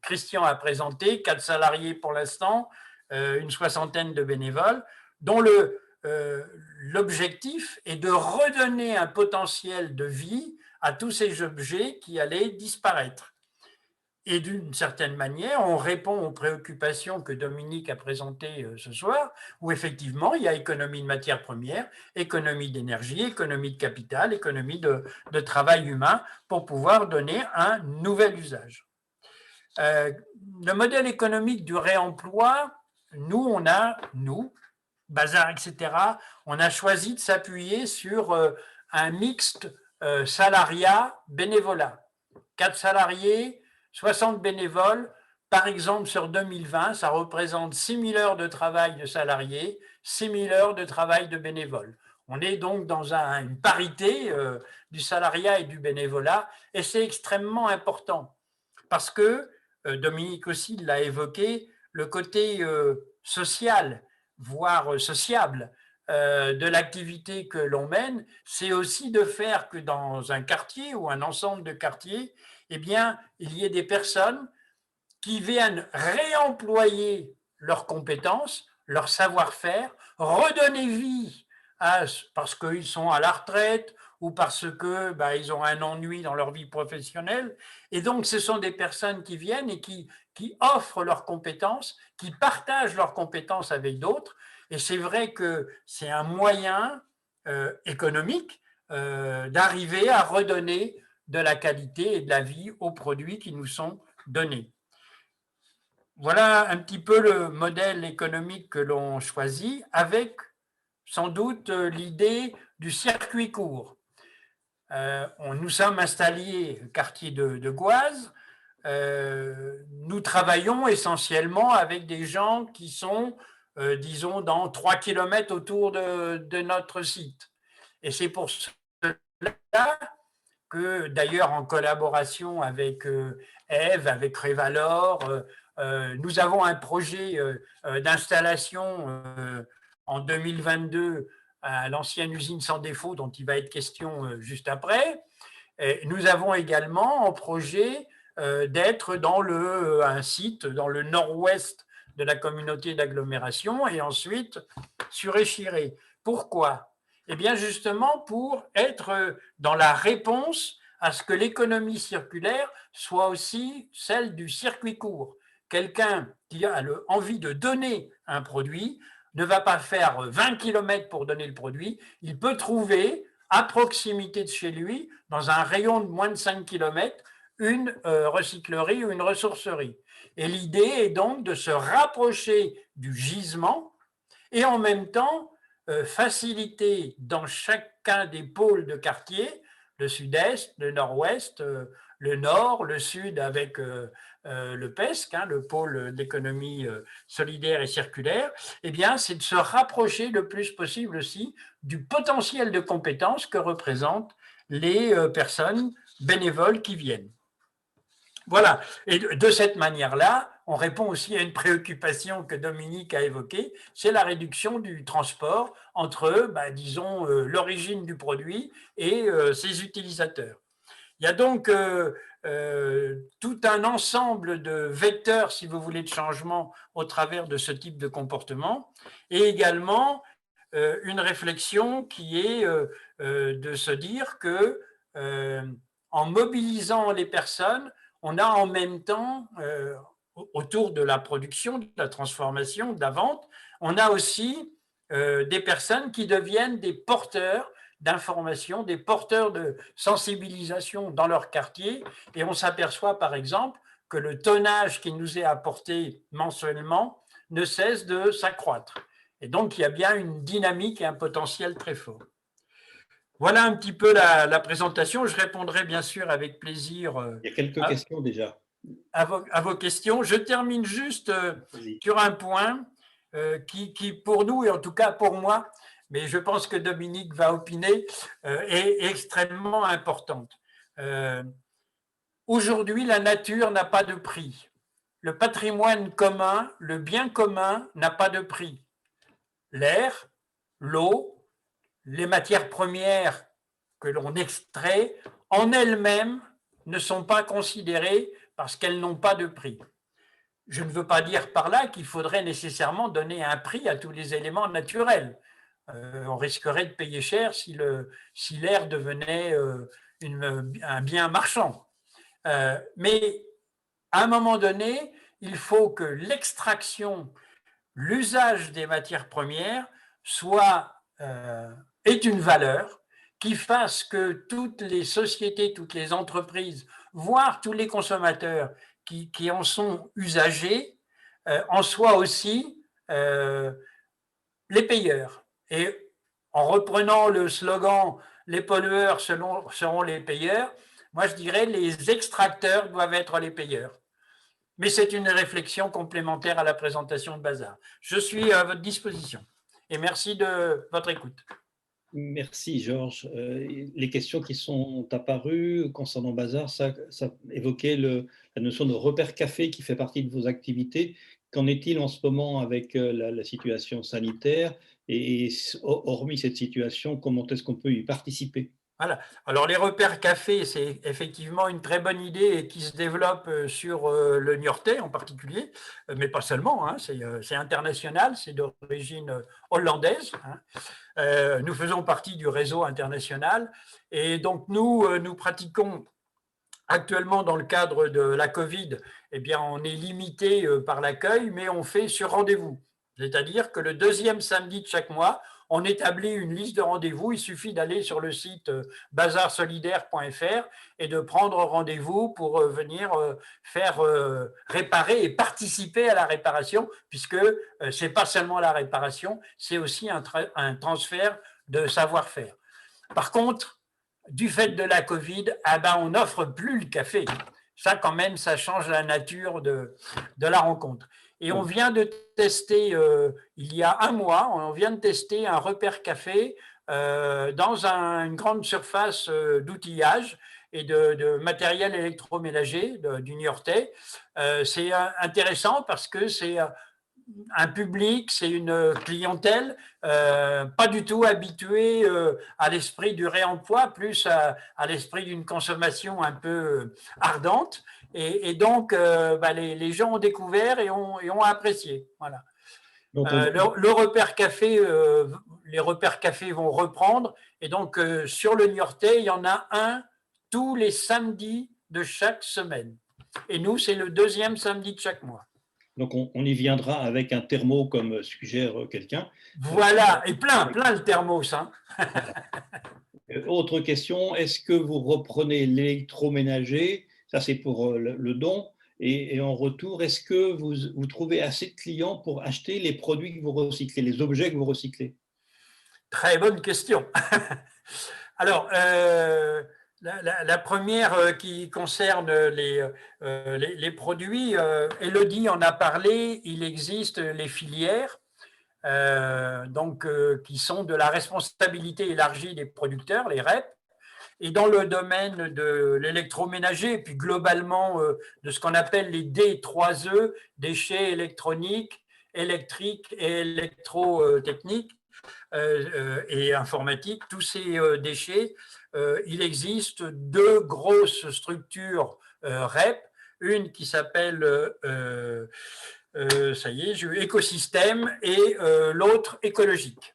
Christian a présenté 4 salariés pour l'instant, une soixantaine de bénévoles, dont l'objectif est de redonner un potentiel de vie à tous ces objets qui allaient disparaître. Et d'une certaine manière, on répond aux préoccupations que Dominique a présentées ce soir, où effectivement, il y a économie de matières premières, économie d'énergie, économie de capital, économie de travail humain, pour pouvoir donner un nouvel usage. Le modèle économique du réemploi, nous, Bazar, etc., on a choisi de s'appuyer sur un mixte salariat-bénévolat. 4 salariés, 60 bénévoles, par exemple sur 2020, ça représente 6 000 heures de travail de salariés, 6 000 heures de travail de bénévoles. On est donc dans une parité du salariat et du bénévolat, et c'est extrêmement important, parce que, Dominique aussi l'a évoqué, le côté social, voire sociable, de l'activité que l'on mène, c'est aussi de faire que dans un quartier ou un ensemble de quartiers, eh bien, il y ait des personnes qui viennent réemployer leurs compétences, leur savoir-faire, redonner vie parce qu'ils sont à la retraite ou parce que ils ont un ennui dans leur vie professionnelle. Et donc, ce sont des personnes qui viennent et qui offrent leurs compétences, qui partagent leurs compétences avec d'autres. Et c'est vrai que c'est un moyen économique d'arriver à redonner de la qualité et de la vie aux produits qui nous sont donnés. Voilà un petit peu le modèle économique que l'on choisit, avec sans doute l'idée du circuit court. Nous sommes installés au quartier de Goise. Nous travaillons essentiellement avec des gens qui sont, disons, dans 3 km autour de notre site. Et c'est pour cela que, d'ailleurs, en collaboration avec Eve, avec Révalor, nous avons un projet d'installation en 2022 à l'ancienne usine Sans Défaut, dont il va être question juste après. Et nous avons également en projet d'être dans un site dans le nord-ouest de la communauté d'agglomération et ensuite sur Échiré. Pourquoi ? Eh bien, justement, pour être dans la réponse à ce que l'économie circulaire soit aussi celle du circuit court. Quelqu'un qui a envie de donner un produit ne va pas faire 20 km pour donner le produit, il peut trouver à proximité de chez lui, dans un rayon de moins de 5 km, une recyclerie ou une ressourcerie. Et l'idée est donc de se rapprocher du gisement et en même temps faciliter dans chacun des pôles de quartier, le sud-est, le nord-ouest, le nord, le sud avec le PESC, le pôle d'économie solidaire et circulaire, eh bien, c'est de se rapprocher le plus possible aussi du potentiel de compétences que représentent les personnes bénévoles qui viennent. Voilà, et de cette manière-là, on répond aussi à une préoccupation que Dominique a évoquée, c'est la réduction du transport entre, disons, l'origine du produit et ses utilisateurs. Il y a donc tout un ensemble de vecteurs, si vous voulez, de changement au travers de ce type de comportement, et également une réflexion qui est de se dire que en mobilisant les personnes, on a en même temps, autour de la production, de la transformation, de la vente, on a aussi des personnes qui deviennent des porteurs d'informations, des porteurs de sensibilisation dans leur quartier. Et on s'aperçoit par exemple que le tonnage qui nous est apporté mensuellement ne cesse de s'accroître. Et donc, il y a bien une dynamique et un potentiel très fort. Voilà un petit peu la présentation. Je répondrai bien sûr avec plaisir. Il y a quelques questions déjà. À vos questions. Je termine juste sur un point qui, pour nous, et en tout cas pour moi, mais je pense que Dominique va opiner, est extrêmement importante. Aujourd'hui, la nature n'a pas de prix. Le patrimoine commun, le bien commun n'a pas de prix. L'air, l'eau, les matières premières que l'on extrait, en elles-mêmes, ne sont pas considérées parce qu'elles n'ont pas de prix. Je ne veux pas dire par là qu'il faudrait nécessairement donner un prix à tous les éléments naturels. On risquerait de payer cher si l'air devenait un bien marchand. Mais à un moment donné, il faut que l'extraction, l'usage des matières premières ait une valeur qui fasse que toutes les sociétés, toutes les entreprises, voire tous les consommateurs qui en sont usagers, en soient aussi les payeurs. Et en reprenant le slogan « les pollueurs seront les payeurs », moi je dirais les extracteurs doivent être les payeurs. Mais c'est une réflexion complémentaire à la présentation de Bazar. Je suis à votre disposition et merci de votre écoute. Merci Georges. Les questions qui sont apparues concernant Bazar, ça évoquait la notion de repère café qui fait partie de vos activités. Qu'en est-il en ce moment avec la situation sanitaire et hormis cette situation, comment est-ce qu'on peut y participer ? Voilà. Alors les repères café, c'est effectivement une très bonne idée et qui se développe sur le Niortais en particulier, mais pas seulement, c'est international, c'est d'origine hollandaise. Nous faisons partie du réseau international et donc nous pratiquons actuellement dans le cadre de la Covid, eh bien, on est limité par l'accueil, mais on fait sur rendez-vous. C'est-à-dire que le deuxième samedi de chaque mois, on établit une liste de rendez-vous. Il suffit d'aller sur le site bazarsolidaire.fr et de prendre rendez-vous pour venir faire réparer et participer à la réparation, puisque ce n'est pas seulement la réparation, c'est aussi un transfert de savoir-faire. Par contre, du fait de la Covid, on n'offre plus le café. Ça, quand même, ça change la nature de la rencontre. Et on vient de tester, il y a un mois, on vient de tester un repère café dans une grande surface d'outillage et de matériel électroménager du Niortais. C'est intéressant parce que c'est un public, c'est une clientèle pas du tout habituée à l'esprit du réemploi, plus à l'esprit d'une consommation un peu ardente. Et donc, les gens ont découvert et ont apprécié. Voilà. Donc, le repère café, les repères café vont reprendre. Et donc, sur le Niortais, il y en a un tous les samedis de chaque semaine. Et nous, c'est le deuxième samedi de chaque mois. Donc, on y viendra avec un thermo comme suggère quelqu'un. Voilà, et plein le thermos. Hein. Autre question, est-ce que vous reprenez l'électroménager? Ça, c'est pour le don. Et en retour, est-ce que vous trouvez assez de clients pour acheter les produits que vous recyclez, les objets que vous recyclez? Très bonne question. Alors, la première qui concerne les produits, Élodie en a parlé, il existe les filières qui sont de la responsabilité élargie des producteurs, les REP, et dans le domaine de l'électroménager, et puis globalement de ce qu'on appelle les D3E, déchets électroniques, électriques et électrotechniques et informatiques, tous ces déchets, il existe deux grosses structures REP, une qui s'appelle écosystème et l'autre écologique.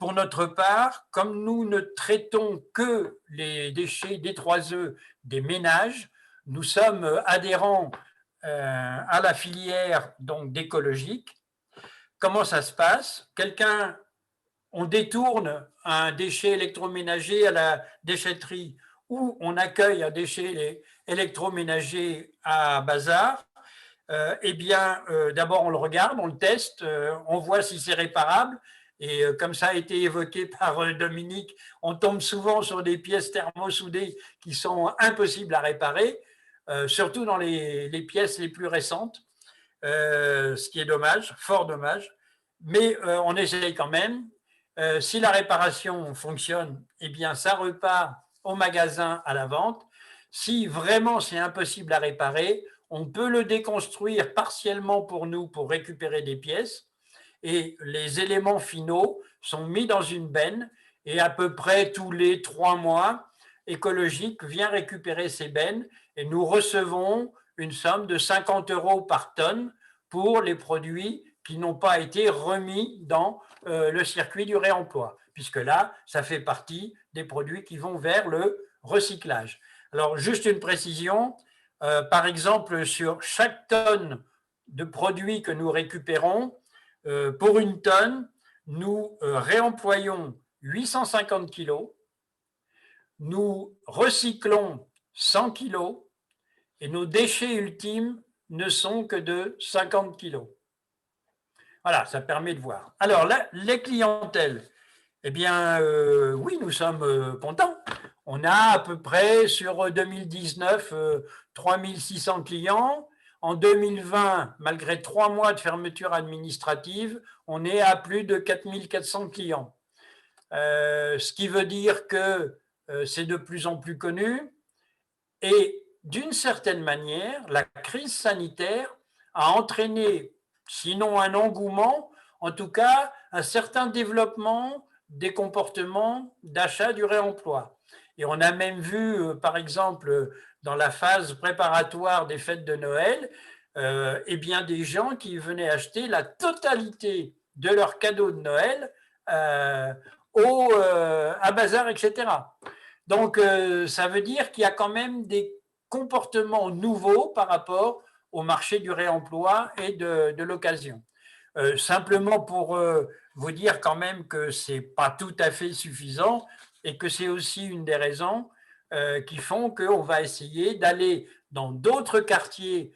Pour notre part, comme nous ne traitons que les déchets D3E des ménages, nous sommes adhérents à la filière d'écologique. Comment ça se passe? On détourne un déchet électroménager à la déchetterie ou on accueille un déchet électroménager à Bazar. D'abord on le regarde, on le teste, on voit si c'est réparable. Et comme ça a été évoqué par Dominique, on tombe souvent sur des pièces thermosoudées qui sont impossibles à réparer, surtout dans les pièces les plus récentes, ce qui est dommage, fort dommage. Mais on essaye quand même. Si la réparation fonctionne, eh bien ça repart au magasin à la vente. Si vraiment c'est impossible à réparer, on peut le déconstruire partiellement pour nous pour récupérer des pièces. Et les éléments finaux sont mis dans une benne et à peu près tous les 3 mois, Écologique vient récupérer ces bennes et nous recevons une somme de 50 € par tonne pour les produits qui n'ont pas été remis dans le circuit du réemploi, puisque là, ça fait partie des produits qui vont vers le recyclage. Alors, juste une précision, par exemple, sur chaque tonne de produits que nous récupérons, pour une tonne, nous réemployons 850 kilos, nous recyclons 100 kilos et nos déchets ultimes ne sont que de 50 kilos. Voilà, ça permet de voir. Alors, là, les clientèles, eh bien, oui, nous sommes contents. On a à peu près sur 2019 3600 clients. En 2020, malgré 3 mois de fermeture administrative, on est à plus de 4400 clients. Ce qui veut dire que c'est de plus en plus connu. Et d'une certaine manière, la crise sanitaire a entraîné, sinon un engouement, en tout cas un certain développement des comportements d'achat du réemploi. Et on a même vu, par exemple, dans la phase préparatoire des fêtes de Noël, des gens qui venaient acheter la totalité de leurs cadeaux de Noël à bazar, etc. Donc, ça veut dire qu'il y a quand même des comportements nouveaux par rapport au marché du réemploi et de l'occasion. Simplement pour vous dire quand même que ce n'est pas tout à fait suffisant et que c'est aussi une des raisons qui font qu'on va essayer d'aller dans d'autres quartiers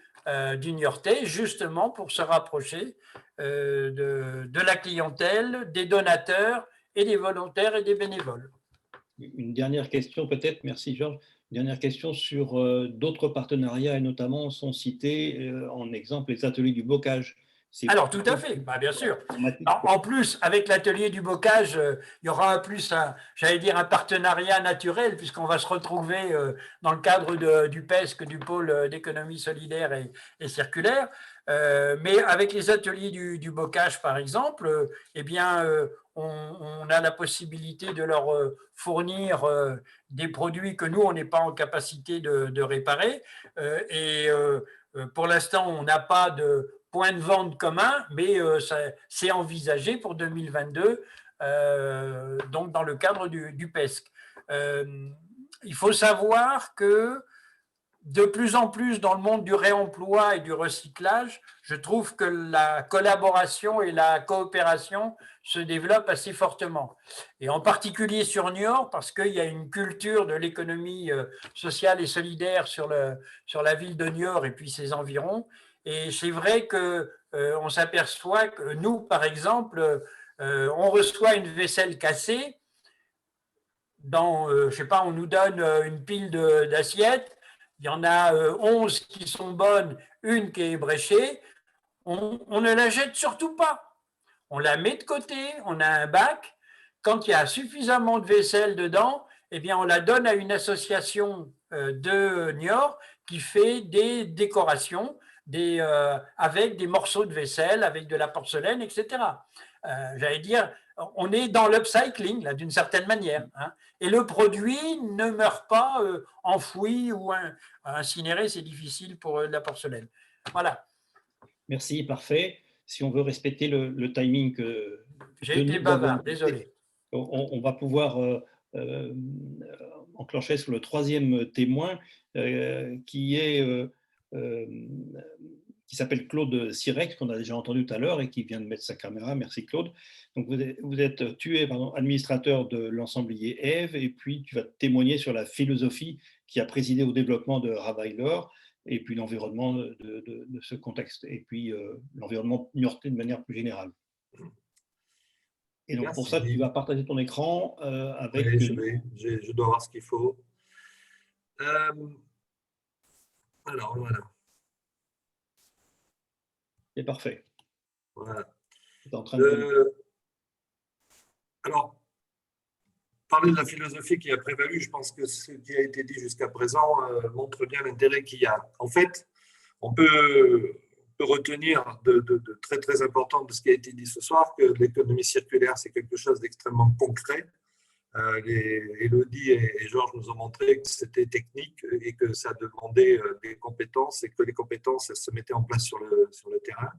du Niortais, justement pour se rapprocher de la clientèle, des donateurs et des volontaires et des bénévoles. Une dernière question peut-être, merci Georges, une dernière question sur d'autres partenariats et notamment sont cités en exemple les ateliers du bocage. Alors tout à fait, bien sûr. En plus, avec l'atelier du bocage, il y aura plus j'allais dire un partenariat naturel puisqu'on va se retrouver dans le cadre du PESC, du pôle d'économie solidaire et circulaire. Mais avec les ateliers du bocage, par exemple, eh bien, on a la possibilité de leur fournir des produits que nous, on n'est pas en capacité de réparer. Pour l'instant, on n'a pas de point de vente commun, mais c'est envisagé pour 2022, donc dans le cadre du PESC. Il faut savoir que de plus en plus dans le monde du réemploi et du recyclage, je trouve que la collaboration et la coopération se développent assez fortement. Et en particulier sur Niort, parce qu'il y a une culture de l'économie sociale et solidaire sur la ville de Niort et puis ses environs. Et c'est vrai qu'on s'aperçoit que nous, par exemple, on reçoit une vaisselle cassée. Je sais pas, on nous donne une pile d'assiettes. Il y en a 11 qui sont bonnes, une qui est bréchée. On ne la jette surtout pas. On la met de côté, on a un bac. Quand il y a suffisamment de vaisselle dedans, eh bien, on la donne à une association de Niort qui fait des décorations avec des morceaux de vaisselle, avec de la porcelaine, etc. J'allais dire, on est dans l'upcycling, là, d'une certaine manière. Hein. Et le produit ne meurt pas enfoui ou incinéré, c'est difficile pour la porcelaine. Voilà. Merci, parfait. Si on veut respecter le timing que... J'ai été bavard, désolé. On va pouvoir enclencher sur le troisième témoin qui s'appelle Claude Sirex, qu'on a déjà entendu tout à l'heure et qui vient de mettre sa caméra. Merci Claude. Donc vous êtes administrateur de l'ensemblier Ève et puis tu vas témoigner sur la philosophie qui a présidé au développement de Ravailer et puis l'environnement de ce contexte et puis l'environnement niortais de manière plus générale. Et donc, pour ça, tu vas partager ton écran avec… Oui, je dois voir ce qu'il faut. Alors, voilà. C'est parfait. Voilà. En train de… Alors, parler de la philosophie qui a prévalu, je pense que ce qui a été dit jusqu'à présent montre bien l'intérêt qu'il y a. En fait, on peut retenir de très très important de ce qui a été dit ce soir, que l'économie circulaire, c'est quelque chose d'extrêmement concret. Élodie et Georges nous ont montré que c'était technique et que ça demandait des compétences et que les compétences elles se mettaient en place sur le terrain.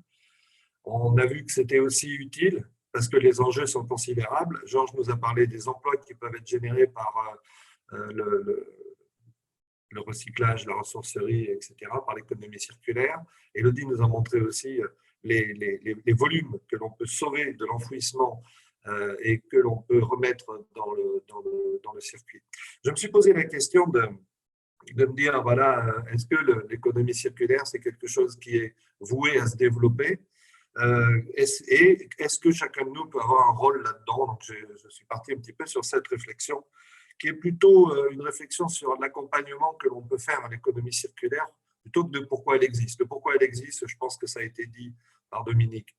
On a vu que c'était aussi utile parce que les enjeux sont considérables. Georges nous a parlé des emplois qui peuvent être générés par le recyclage, la ressourcerie, etc., par l'économie circulaire. Élodie nous a montré aussi les volumes que l'on peut sauver de l'enfouissement et que l'on peut remettre dans le circuit. Je me suis posé la question de me dire, voilà, est-ce que l'économie circulaire, c'est quelque chose qui est voué à se développer est-ce que chacun de nous peut avoir un rôle là-dedans? Donc, je suis parti un petit peu sur cette réflexion qui est plutôt une réflexion sur l'accompagnement que l'on peut faire à l'économie circulaire plutôt que de pourquoi elle existe. Le pourquoi elle existe, je pense que ça a été dit par Dominique.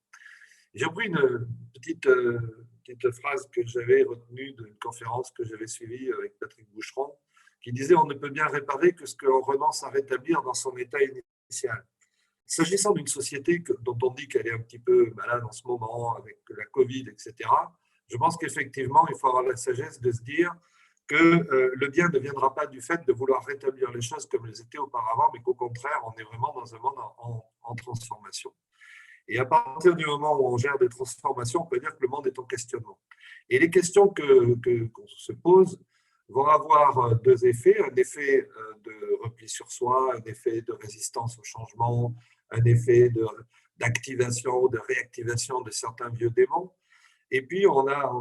J'ai repris une petite phrase que j'avais retenue d'une conférence que j'avais suivie avec Patrick Boucheron qui disait « On ne peut bien réparer que ce que l'on renonce à rétablir dans son état initial ». S'agissant d'une société dont on dit qu'elle est un petit peu malade en ce moment avec la Covid, etc., je pense qu'effectivement, il faut avoir la sagesse de se dire que le bien ne viendra pas du fait de vouloir rétablir les choses comme elles étaient auparavant, mais qu'au contraire, on est vraiment dans un monde en transformation. Et à partir du moment où on gère des transformations, on peut dire que le monde est en questionnement. Et les questions qu'on se pose vont avoir deux effets. Un effet de repli sur soi, un effet de résistance au changement, un effet d'activation, de réactivation de certains vieux démons. Et puis, on a,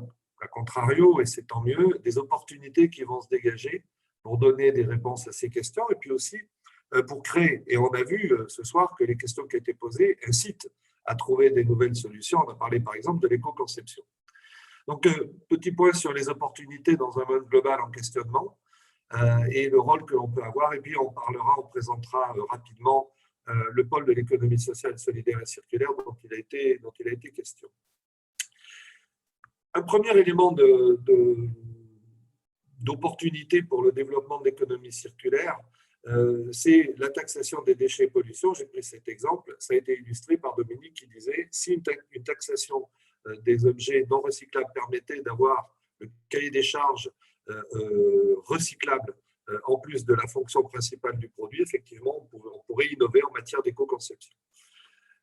à contrario, et c'est tant mieux, des opportunités qui vont se dégager pour donner des réponses à ces questions et puis aussi pour créer. Et on a vu ce soir que les questions qui ont été posées incitent à trouver des nouvelles solutions. On a parlé par exemple de l'éco-conception. Donc, petit point sur les opportunités dans un monde global en questionnement et le rôle que l'on peut avoir. Et puis, on présentera rapidement le pôle de l'économie sociale, solidaire et circulaire dont il a été question. Un premier élément d'opportunité pour le développement de l'économie circulaire, c'est la taxation des déchets et pollution. J'ai pris cet exemple, ça a été illustré par Dominique qui disait si une taxation des objets non recyclables permettait d'avoir le cahier des charges recyclable en plus de la fonction principale du produit, effectivement, on pourrait innover en matière d'éco-conception.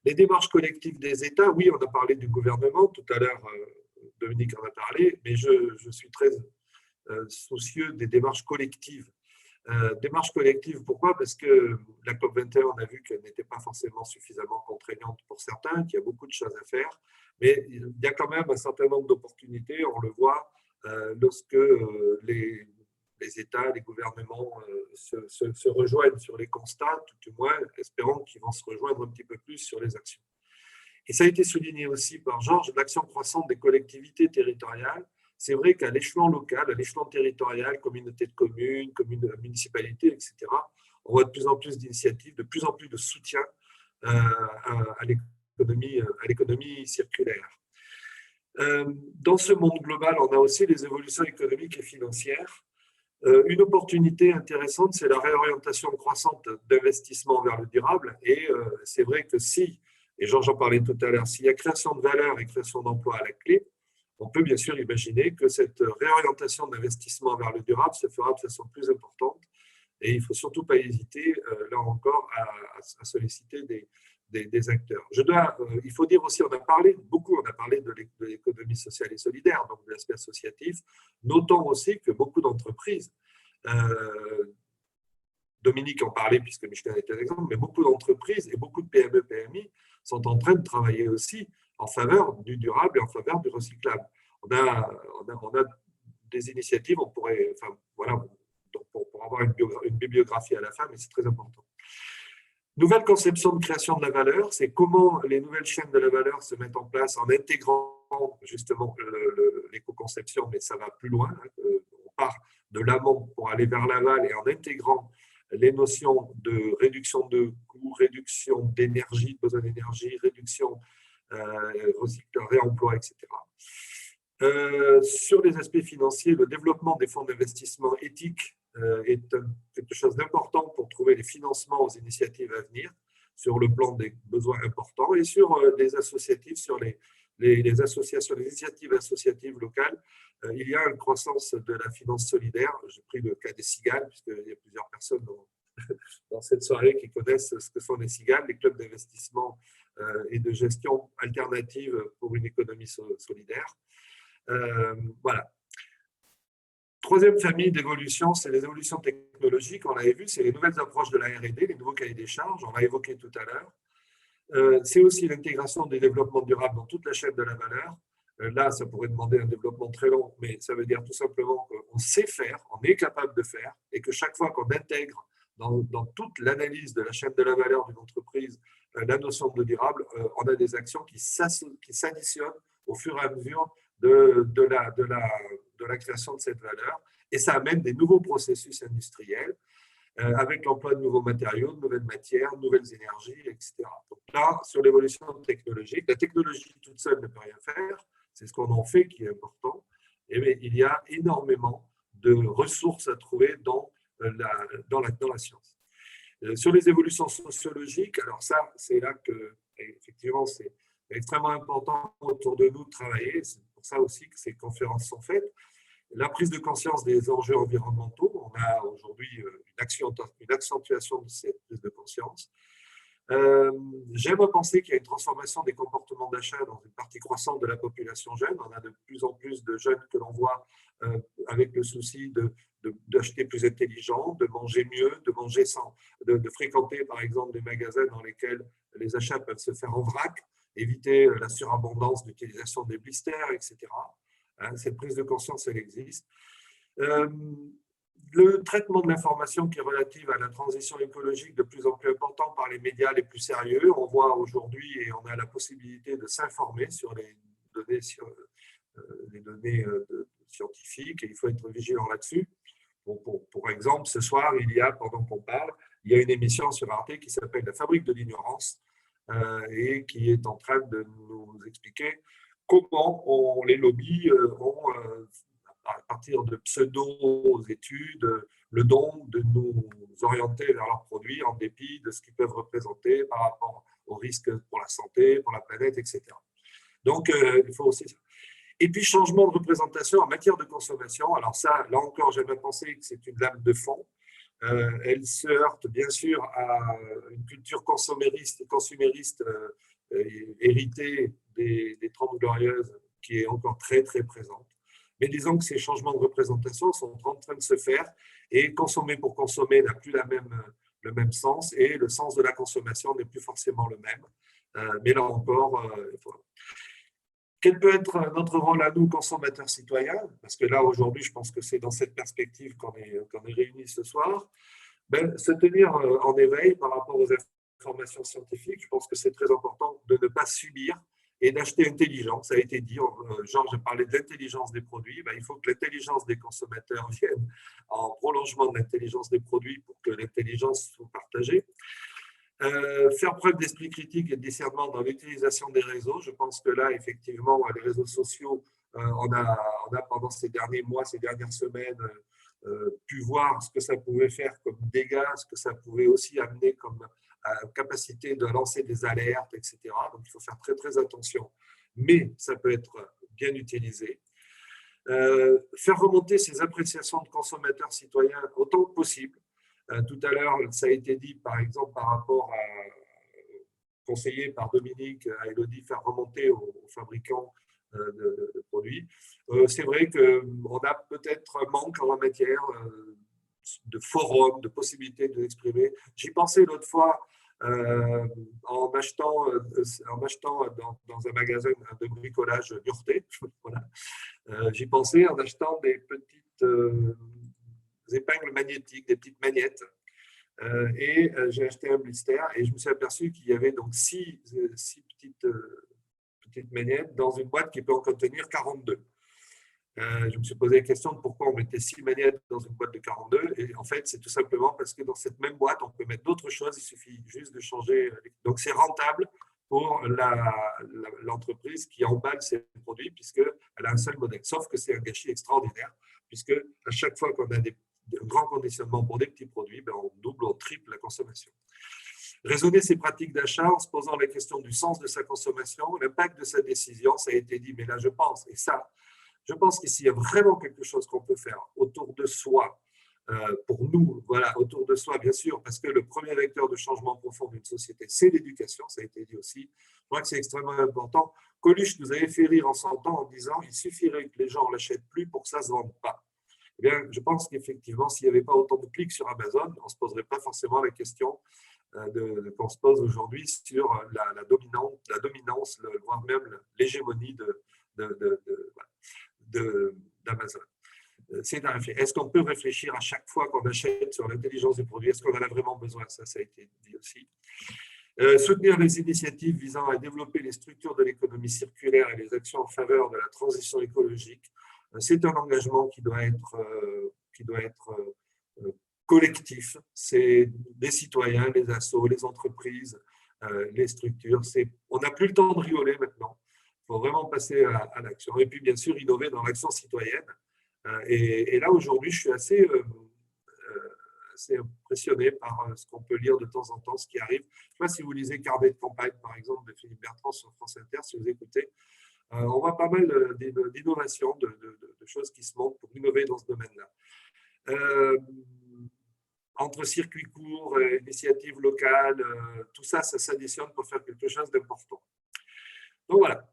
Les démarches collectives des États, oui, on a parlé du gouvernement, tout à l'heure Dominique en a parlé, mais je suis très soucieux des démarches collectives. Démarches collectives, pourquoi? Parce que la COP21, on a vu qu'elle n'était pas forcément suffisamment contraignante pour certains, qu'il y a beaucoup de choses à faire, mais il y a quand même un certain nombre d'opportunités, on le voit lorsque les États, les gouvernements se rejoignent sur les constats, tout du moins, espérons qu'ils vont se rejoindre un petit peu plus sur les actions. Et ça a été souligné aussi par Georges, l'action croissante des collectivités territoriales. C'est vrai qu'à l'échelon local, à l'échelon territorial, communauté de communes, municipalités, etc., on voit de plus en plus d'initiatives, de plus en plus de soutien à l'économie circulaire. Dans ce monde global, on a aussi les évolutions économiques et financières. Une opportunité intéressante, c'est la réorientation croissante d'investissement vers le durable. Et c'est vrai que et Georges en parlait tout à l'heure, s'il y a création de valeur et création d'emplois à la clé, on peut bien sûr imaginer que cette réorientation d'investissement vers le durable se fera de façon plus importante. Et il ne faut surtout pas hésiter, là encore, à solliciter des acteurs. Il faut dire aussi, on a parlé de l'économie sociale et solidaire, donc de l'aspect associatif. Notons aussi que beaucoup d'entreprises, Dominique en parlait puisque Michelin était un exemple, mais beaucoup d'entreprises et beaucoup de PME, PMI sont en train de travailler aussi en faveur du durable et en faveur du recyclable. On a des initiatives, on pourrait, enfin voilà, pour avoir une bibliographie à la fin, mais c'est très important. Nouvelle conception de création de la valeur, c'est comment les nouvelles chaînes de la valeur se mettent en place en intégrant justement l'éco-conception, mais ça va plus loin. On part de l'amont pour aller vers l'aval et en intégrant les notions de réduction de coûts, réduction d'énergie, de besoin d'énergie, réduction, réemploi, etc. Sur les aspects financiers, le développement des fonds d'investissement éthiques est quelque chose d'important pour trouver les financements aux initiatives à venir sur le plan des besoins importants et sur les associatifs, sur les associations, les initiatives associatives locales. Il y a une croissance de la finance solidaire. J'ai pris le cas des cigales, puisqu'il y a plusieurs personnes dans cette soirée qui connaissent ce que sont les cigales, les clubs d'investissement et de gestion alternative pour une économie solidaire. Voilà. Troisième famille d'évolution, c'est les évolutions technologiques. On l'avait vu, c'est les nouvelles approches de la R&D, les nouveaux cahiers des charges, on l'a évoqué tout à l'heure. C'est aussi l'intégration des développements durables dans toute la chaîne de la valeur. Là, ça pourrait demander un développement très long, mais ça veut dire tout simplement qu'on sait faire, on est capable de faire, et que chaque fois qu'on intègre dans toute l'analyse de la chaîne de la valeur d'une entreprise la notion de durable, on a des actions qui s'additionnent au fur et à mesure de la création de cette valeur, et ça amène des nouveaux processus industriels avec l'emploi de nouveaux matériaux, de nouvelles matières, de nouvelles énergies, etc. Donc là, sur l'évolution technologique, la technologie toute seule ne peut rien faire, c'est ce qu'on en fait qui est important, et il y a énormément de ressources à trouver dans la science. Sur les évolutions sociologiques, alors ça, c'est là que, effectivement, c'est extrêmement important autour de nous de travailler. C'est pour ça aussi que ces conférences sont faites. La prise de conscience des enjeux environnementaux, on a aujourd'hui une accentuation de cette prise de conscience. J'aime à penser qu'il y a une transformation des comportements d'achat dans une partie croissante de la population jeune. On a de plus en plus de jeunes que l'on voit avec le souci d'acheter plus intelligent, de manger mieux, de manger de fréquenter par exemple des magasins dans lesquels les achats peuvent se faire en vrac, éviter la surabondance d'utilisation des blisters, etc. Cette prise de conscience, elle existe. Le traitement de l'information qui est relative à la transition écologique de plus en plus important par les médias les plus sérieux. On voit aujourd'hui et on a la possibilité de s'informer sur les données, scientifiques et il faut être vigilant là-dessus. Pour exemple, ce soir, pendant qu'on parle, il y a une émission sur Arte qui s'appelle La Fabrique de l'ignorance et qui est en train de nous expliquer comment les lobbies ont à partir de pseudo-études, le don de nous orienter vers leurs produits en dépit de ce qu'ils peuvent représenter par rapport aux risques pour la santé, pour la planète, etc. Donc, il faut aussi ça. Et puis, changement de représentation en matière de consommation. Alors ça, là encore, j'aime à penser que c'est une lame de fond. Elle se heurte bien sûr à une culture consumériste héritée des 30 Glorieuses qui est encore très, très présente. Mais disons que ces changements de représentation sont en train de se faire et consommer pour consommer n'a plus le même sens et le sens de la consommation n'est plus forcément le même. Mais là encore, quel peut être notre rôle à nous, consommateurs citoyens? Parce que là, aujourd'hui, je pense que c'est dans cette perspective qu'on est réunis ce soir. Se tenir en éveil par rapport aux informations scientifiques, je pense que c'est très important de ne pas subir et d'acheter intelligent. Ça a été dit, Georges a parlé de l'intelligence des produits. Il faut que l'intelligence des consommateurs vienne en prolongement de l'intelligence des produits pour que l'intelligence soit partagée. Faire preuve d'esprit critique et de discernement dans l'utilisation des réseaux. Je pense que là, effectivement, les réseaux sociaux, on a pendant ces derniers mois, ces dernières semaines, pu voir ce que ça pouvait faire comme dégâts, ce que ça pouvait aussi amener comme capacité de lancer des alertes, etc. Donc, il faut faire très, très attention. Mais ça peut être bien utilisé. Faire remonter ces appréciations de consommateurs citoyens autant que possible. Tout à l'heure, ça a été dit, par exemple, par rapport conseillé par Dominique à Élodie, faire remonter aux fabricants de produits. C'est vrai qu'on a peut-être un manque en la matière de forums, de possibilités de l'exprimer. J'y pensais l'autre fois en achetant dans un magasin de bricolage Niortais. Voilà. J'y pensais en achetant des petites épingles magnétiques, des petites magnettes. Et j'ai acheté un blister et je me suis aperçu qu'il y avait donc 6 petites magnettes dans une boîte qui peut en contenir 42. Je me suis posé la question de pourquoi on mettait 6 magnettes dans une boîte de 42 et en fait c'est tout simplement parce que dans cette même boîte on peut mettre d'autres choses, il suffit juste de changer. Donc c'est rentable pour l'entreprise qui emballe ses produits puisqu'elle a un seul modèle, sauf que c'est un gâchis extraordinaire puisque à chaque fois qu'on a un grand conditionnement pour des petits produits, on double, on triple la consommation. Raisonner ses pratiques d'achat en se posant la question du sens de sa consommation, l'impact de sa décision, ça a été dit, mais là je pense qu'ici il y a vraiment quelque chose qu'on peut faire autour de soi, pour nous, voilà, autour de soi bien sûr, parce que le premier vecteur de changement profond d'une société, c'est l'éducation, ça a été dit aussi. Je crois que c'est extrêmement important. Coluche nous avait fait rire en son temps en disant il suffirait que les gens ne l'achètent plus pour que ça ne se vende pas. Eh bien, je pense qu'effectivement, s'il n'y avait pas autant de clics sur Amazon, on ne se poserait pas forcément la question qu'on se pose aujourd'hui sur la dominance, voire même l'hégémonie d'Amazon. Est-ce qu'on peut réfléchir à chaque fois qu'on achète sur l'intelligence du produit? Est-ce qu'on en a vraiment besoin? Ça a été dit aussi. Soutenir les initiatives visant à développer les structures de l'économie circulaire et les actions en faveur de la transition écologique. C'est un engagement qui doit être collectif. C'est les citoyens, les assos, les entreprises, les structures. On n'a plus le temps de rigoler maintenant. Il faut vraiment passer à l'action. Et puis, bien sûr, innover dans l'action citoyenne. Et là, aujourd'hui, je suis assez impressionné par ce qu'on peut lire de temps en temps, ce qui arrive. Je ne sais pas si vous lisez Carnet de campagne, par exemple, de Philippe Bertrand sur France Inter, si vous écoutez. On voit pas mal d'innovations, de choses qui se montrent pour innover dans ce domaine-là. entre circuits courts, initiatives locales, tout ça, ça s'additionne pour faire quelque chose d'important. Donc voilà.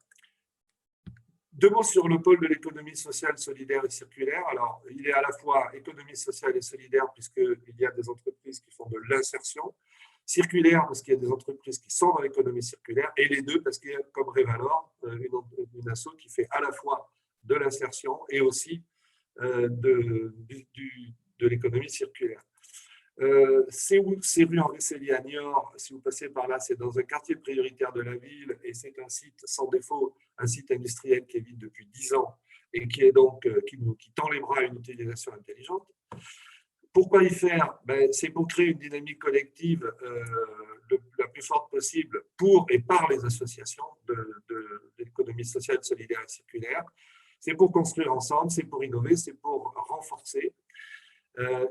2 mots sur le pôle de l'économie sociale, solidaire et circulaire. Alors, il est à la fois économie sociale et solidaire, puisqu'il y a des entreprises qui font de l'insertion, circulaire, parce qu'il y a des entreprises qui sont dans l'économie circulaire, et les deux, parce qu'il y a comme Revalor, une asso qui fait à la fois de l'insertion et aussi de l'économie circulaire. C'est rue Henri Célie à Niort, si vous passez par là, c'est dans un quartier prioritaire de la ville et c'est un site sans défaut, un site industriel qui est vide depuis 10 ans et qui est donc qui tend les bras à une utilisation intelligente. Pourquoi y faire? C'est pour créer une dynamique collective la plus forte possible pour et par les associations de l'économie sociale, solidaire et circulaire. C'est pour construire ensemble, c'est pour innover, c'est pour renforcer.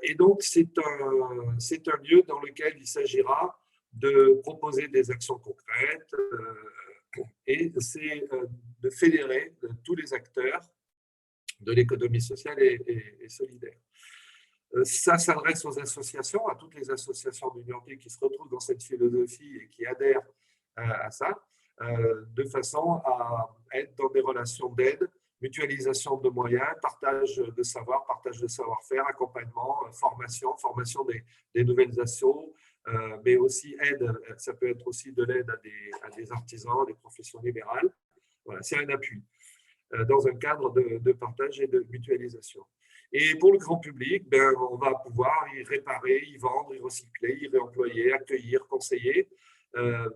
Et donc, c'est un lieu dans lequel il s'agira de proposer des actions concrètes et c'est de fédérer tous les acteurs de l'économie sociale et solidaire. Ça s'adresse aux associations, à toutes les associations du Niortais qui se retrouvent dans cette philosophie et qui adhèrent à ça, de façon à être dans des relations d'aide, mutualisation de moyens, partage de savoir, partage de savoir-faire, accompagnement, formation des nouvelles assos, mais aussi aide, ça peut être aussi de l'aide à des artisans, des professions libérales. Voilà, c'est un appui dans un cadre de partage et de mutualisation. Et pour le grand public, on va pouvoir y réparer, y vendre, y recycler, y réemployer, accueillir, conseiller,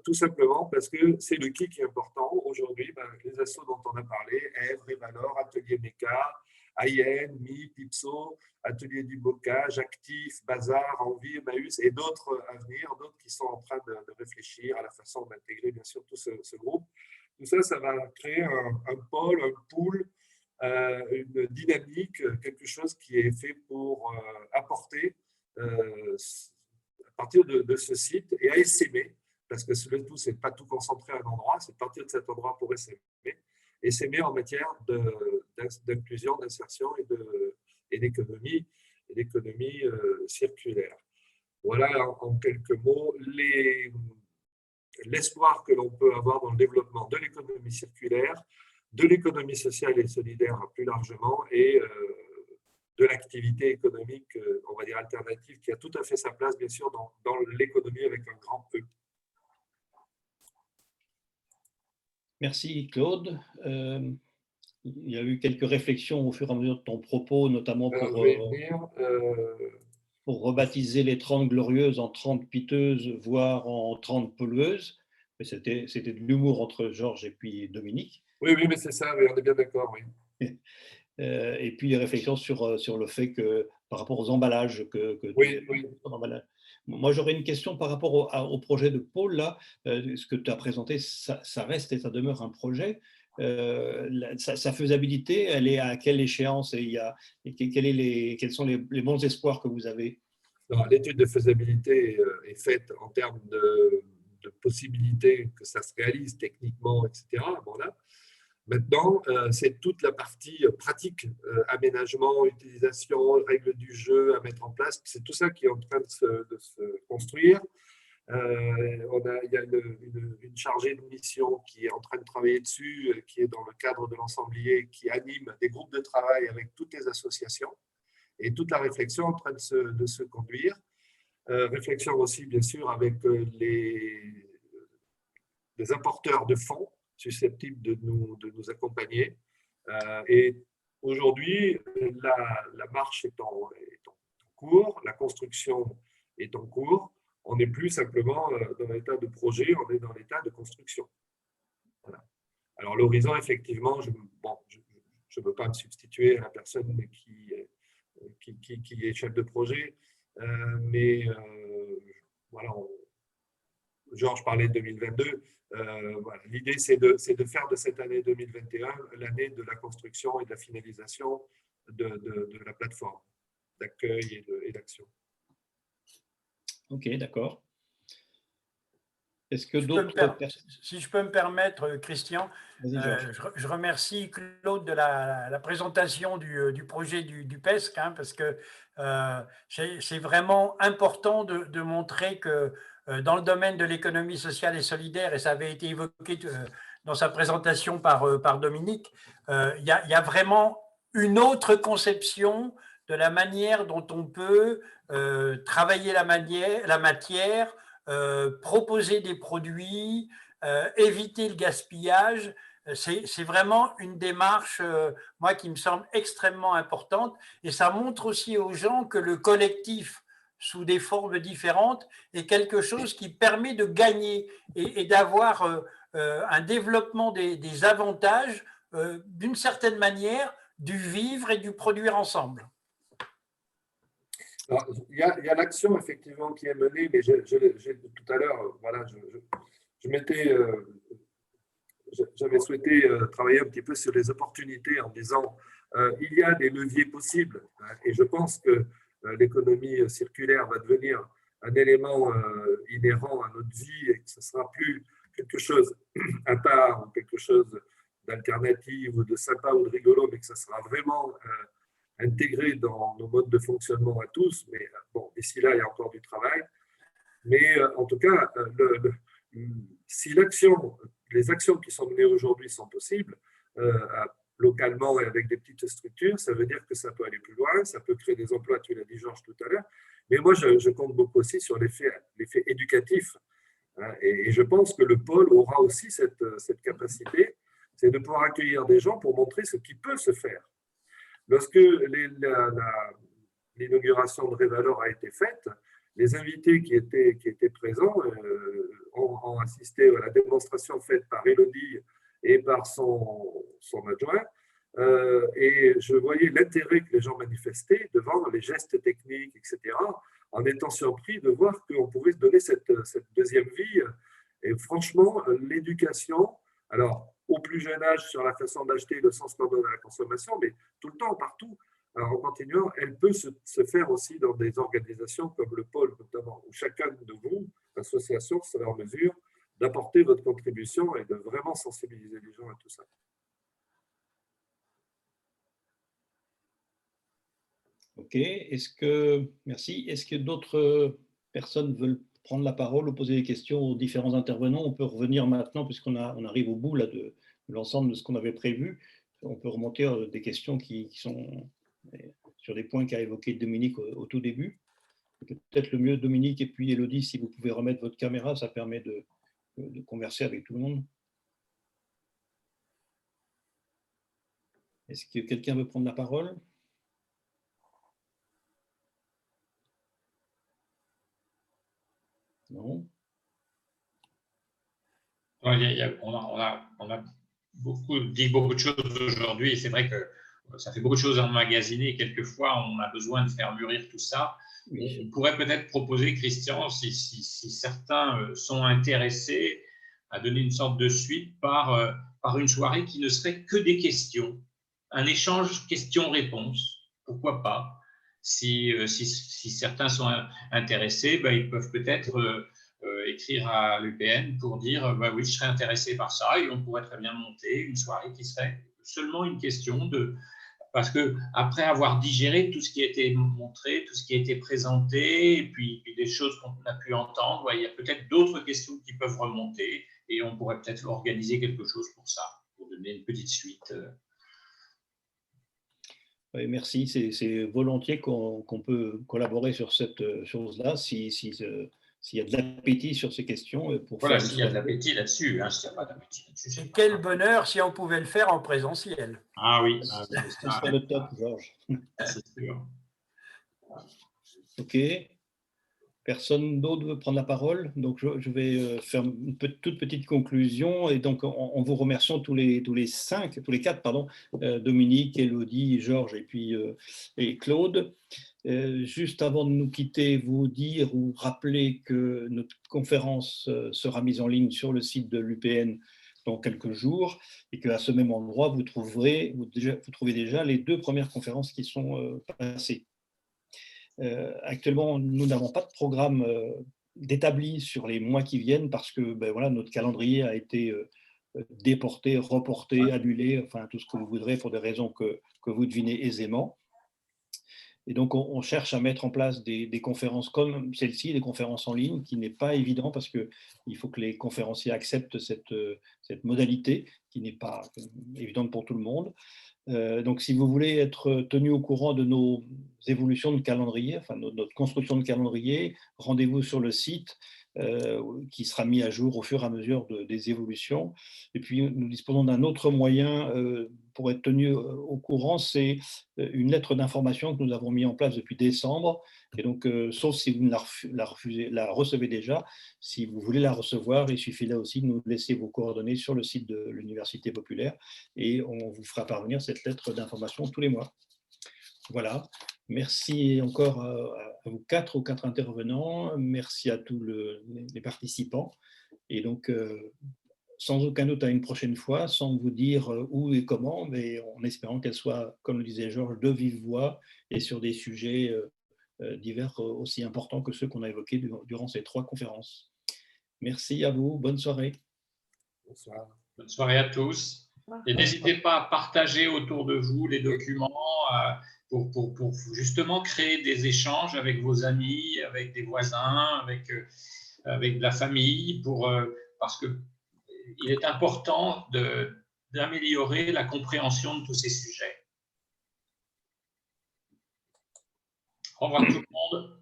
tout simplement parce que c'est le qui est important. Aujourd'hui, les assos dont on a parlé, Èvre, Revalor, Atelier Méca, Ayen, MIP, Ipso, Atelier du Bocage, Actif, Bazar, Envie, Emmaüs et d'autres à venir, d'autres qui sont en train de réfléchir à la façon d'intégrer bien sûr tout ce groupe. Tout ça, ça va créer un pôle, un pool, une dynamique, quelque chose qui est fait pour apporter à partir de ce site et à essaimer, parce que le tout, c'est pas tout concentré à un endroit, c'est partir de cet endroit pour essaimer en matière d'inclusion, d'insertion et d'économie circulaire. Voilà en quelques mots l'espoir que l'on peut avoir dans le développement de l'économie circulaire, de l'économie sociale et solidaire plus largement et de l'activité économique, on va dire alternative, qui a tout à fait sa place, bien sûr, dans l'économie avec un grand E. Merci Claude. Il y a eu quelques réflexions au fur et à mesure de ton propos, notamment pour rebaptiser les 30 glorieuses en 30 piteuses, voire en 30 pollueuses. Mais c'était de l'humour entre Georges et puis Dominique. Oui, mais c'est ça, on est bien d'accord, oui. Et puis les réflexions sur le fait que par rapport aux emballages oui. Moi, j'aurais une question par rapport au projet de Pôle, là. Ce que tu as présenté, ça reste et ça demeure un projet. Sa faisabilité, elle est à quelle échéance et quels sont les bons espoirs que vous avez? L'étude de faisabilité est faite en termes de possibilités que ça se réalise techniquement, etc. Bon, là. Maintenant, c'est toute la partie pratique, aménagement, utilisation, règles du jeu à mettre en place. C'est tout ça qui est en train de se construire. Il y a une chargée de mission qui est en train de travailler dessus, qui est dans le cadre de l'ensemblier, qui anime des groupes de travail avec toutes les associations et toute la réflexion est en train de se conduire. Réflexion aussi, bien sûr, avec les apporteurs de fonds susceptibles de nous accompagner. Et aujourd'hui, la marche est en cours, la construction est en cours. On n'est plus simplement dans l'état de projet, on est dans l'état de construction. Voilà. Alors l'horizon, effectivement, je ne veux pas me substituer à la personne qui est chef de projet, mais voilà, Georges parlait de 2022. Voilà. L'idée, c'est de faire de cette année 2021 l'année de la construction et de la finalisation de la plateforme d'accueil et d'action. Ok, d'accord. Est-ce que Si je peux me d'autres per- personnes… si je peux me permettre, Christian, Vas-y, Georges. je remercie Claude de la présentation du projet du PESC, hein, parce que c'est vraiment important de montrer que dans le domaine de l'économie sociale et solidaire, et ça avait été évoqué dans sa présentation par Dominique, il y a vraiment une autre conception de la manière dont on peut travailler la matière, proposer des produits, éviter le gaspillage. C'est vraiment une démarche, moi, qui me semble extrêmement importante. Et ça montre aussi aux gens que le collectif, sous des formes différentes, est quelque chose qui permet de gagner et d'avoir un développement des avantages, d'une certaine manière, du vivre et du produire ensemble. Alors, il y a l'action effectivement qui est menée, mais tout à l'heure, voilà, j'avais souhaité travailler un petit peu sur les opportunités en disant il y a des leviers possibles, hein, et je pense que l'économie circulaire va devenir un élément inhérent à notre vie et que ce ne sera plus quelque chose à part ou quelque chose d'alternative ou de sympa ou de rigolo, mais que ça sera vraiment intégré dans nos modes de fonctionnement à tous. Mais bon, d'ici là, il y a encore du travail. Mais en tout cas, si les actions qui sont menées aujourd'hui sont possibles, localement et avec des petites structures, ça veut dire que ça peut aller plus loin, ça peut créer des emplois, tu l'as dit Georges tout à l'heure. Mais moi, je compte beaucoup aussi sur l'effet éducatif. Hein, et je pense que le pôle aura aussi cette capacité, c'est de pouvoir accueillir des gens pour montrer ce qui peut se faire. Lorsque l'inauguration de Révalor a été faite, les invités qui étaient présents ont assisté à la démonstration faite par Élodie et par son adjoint. Et je voyais l'intérêt que les gens manifestaient devant les gestes techniques, etc., en étant surpris de voir qu'on pouvait se donner cette deuxième vie. Et franchement, l'éducation, alors au plus jeune âge sur la façon d'acheter, le sens qu'on donne à la consommation, mais tout le temps, partout, alors en continuant, elle peut se faire aussi dans des organisations comme le pôle notamment, où chacun de vous, association, sera en mesure d'apporter votre contribution et de vraiment sensibiliser les gens à tout ça. Ok, merci. Est-ce que d'autres personnes veulent prendre la parole ou poser des questions aux différents intervenants? On peut revenir maintenant, puisqu'on arrive au bout là, de l'ensemble de ce qu'on avait prévu. On peut remonter des questions qui sont sur des points qu'a évoqué Dominique au tout début. Peut-être le mieux, Dominique et puis Élodie, si vous pouvez remettre votre caméra, ça permet de converser avec tout le monde. Est-ce que quelqu'un veut prendre la parole? Non. On a dit beaucoup de choses aujourd'hui, et c'est vrai que ça fait beaucoup de choses à emmagasiner, et quelquefois on a besoin de faire mûrir tout ça. Oui. On pourrait peut-être proposer, Christian, si certains sont intéressés, à donner une sorte de suite par une soirée qui ne serait que des questions, un échange questions-réponses, pourquoi pas. Si certains sont intéressés, ils peuvent peut-être écrire à l'UPN pour dire oui, je serais intéressé par ça, et on pourrait très bien monter une soirée qui serait seulement une question parce que après avoir digéré tout ce qui a été montré, tout ce qui a été présenté, et puis des choses qu'on a pu entendre, il y a peut-être d'autres questions qui peuvent remonter, et on pourrait peut-être organiser quelque chose pour ça, pour donner une petite suite. Oui, merci, c'est volontiers qu'on peut collaborer sur cette chose-là, s'il y a de l'appétit sur ces questions. Voilà, s'il y a de l'appétit là-dessus, hein, s'il n'y a pas d'appétit là-dessus. Et quel bonheur si on pouvait le faire en présentiel. Ah oui, c'est ça le top, Georges. C'est sûr. Ok. Personne d'autre veut prendre la parole, donc je vais faire une toute petite conclusion. Et donc, en vous remerciant tous les quatre, Dominique, Élodie, Georges et Claude. Juste avant de nous quitter, vous dire ou rappeler que notre conférence sera mise en ligne sur le site de l'UPN dans quelques jours, et qu'à ce même endroit, vous trouvez déjà les 2 premières conférences qui sont passées. Actuellement, nous n'avons pas de programme d'établi sur les mois qui viennent parce que ben voilà, notre calendrier a été déporté, reporté, annulé, enfin tout ce que vous voudrez pour des raisons que vous devinez aisément. Et donc, on cherche à mettre en place des conférences comme celle-ci, des conférences en ligne, qui n'est pas évident parce qu'il faut que les conférenciers acceptent cette modalité qui n'est pas évidente pour tout le monde. Donc, si vous voulez être tenu au courant de nos évolutions de calendrier, enfin notre construction de calendrier, rendez-vous sur le site qui sera mis à jour au fur et à mesure des évolutions. Et puis, nous disposons d'un autre moyen pour être tenu au courant, c'est une lettre d'information que nous avons mis en place depuis décembre. Et donc, sauf si vous la recevez déjà, si vous voulez la recevoir, il suffit là aussi de nous laisser vos coordonnées sur le site de l'Université populaire et on vous fera parvenir cette lettre d'information tous les mois. Voilà. Merci encore à vous quatre, aux quatre intervenants. Merci à tous les participants. Et donc, sans aucun doute à une prochaine fois, sans vous dire où et comment, mais en espérant qu'elle soit, comme le disait Georges, de vive voix et sur des sujets divers aussi importants que ceux qu'on a évoqués durant ces 3 conférences. Merci à vous. Bonne soirée. Bonsoir. Bonne soirée à tous. Et n'hésitez pas à partager autour de vous les documents pour justement créer des échanges avec vos amis, avec des voisins, avec de la famille, parce qu'il est important d'améliorer la compréhension de tous ces sujets. Au revoir tout le monde.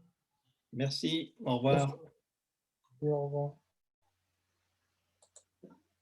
Merci. Au revoir. Au revoir.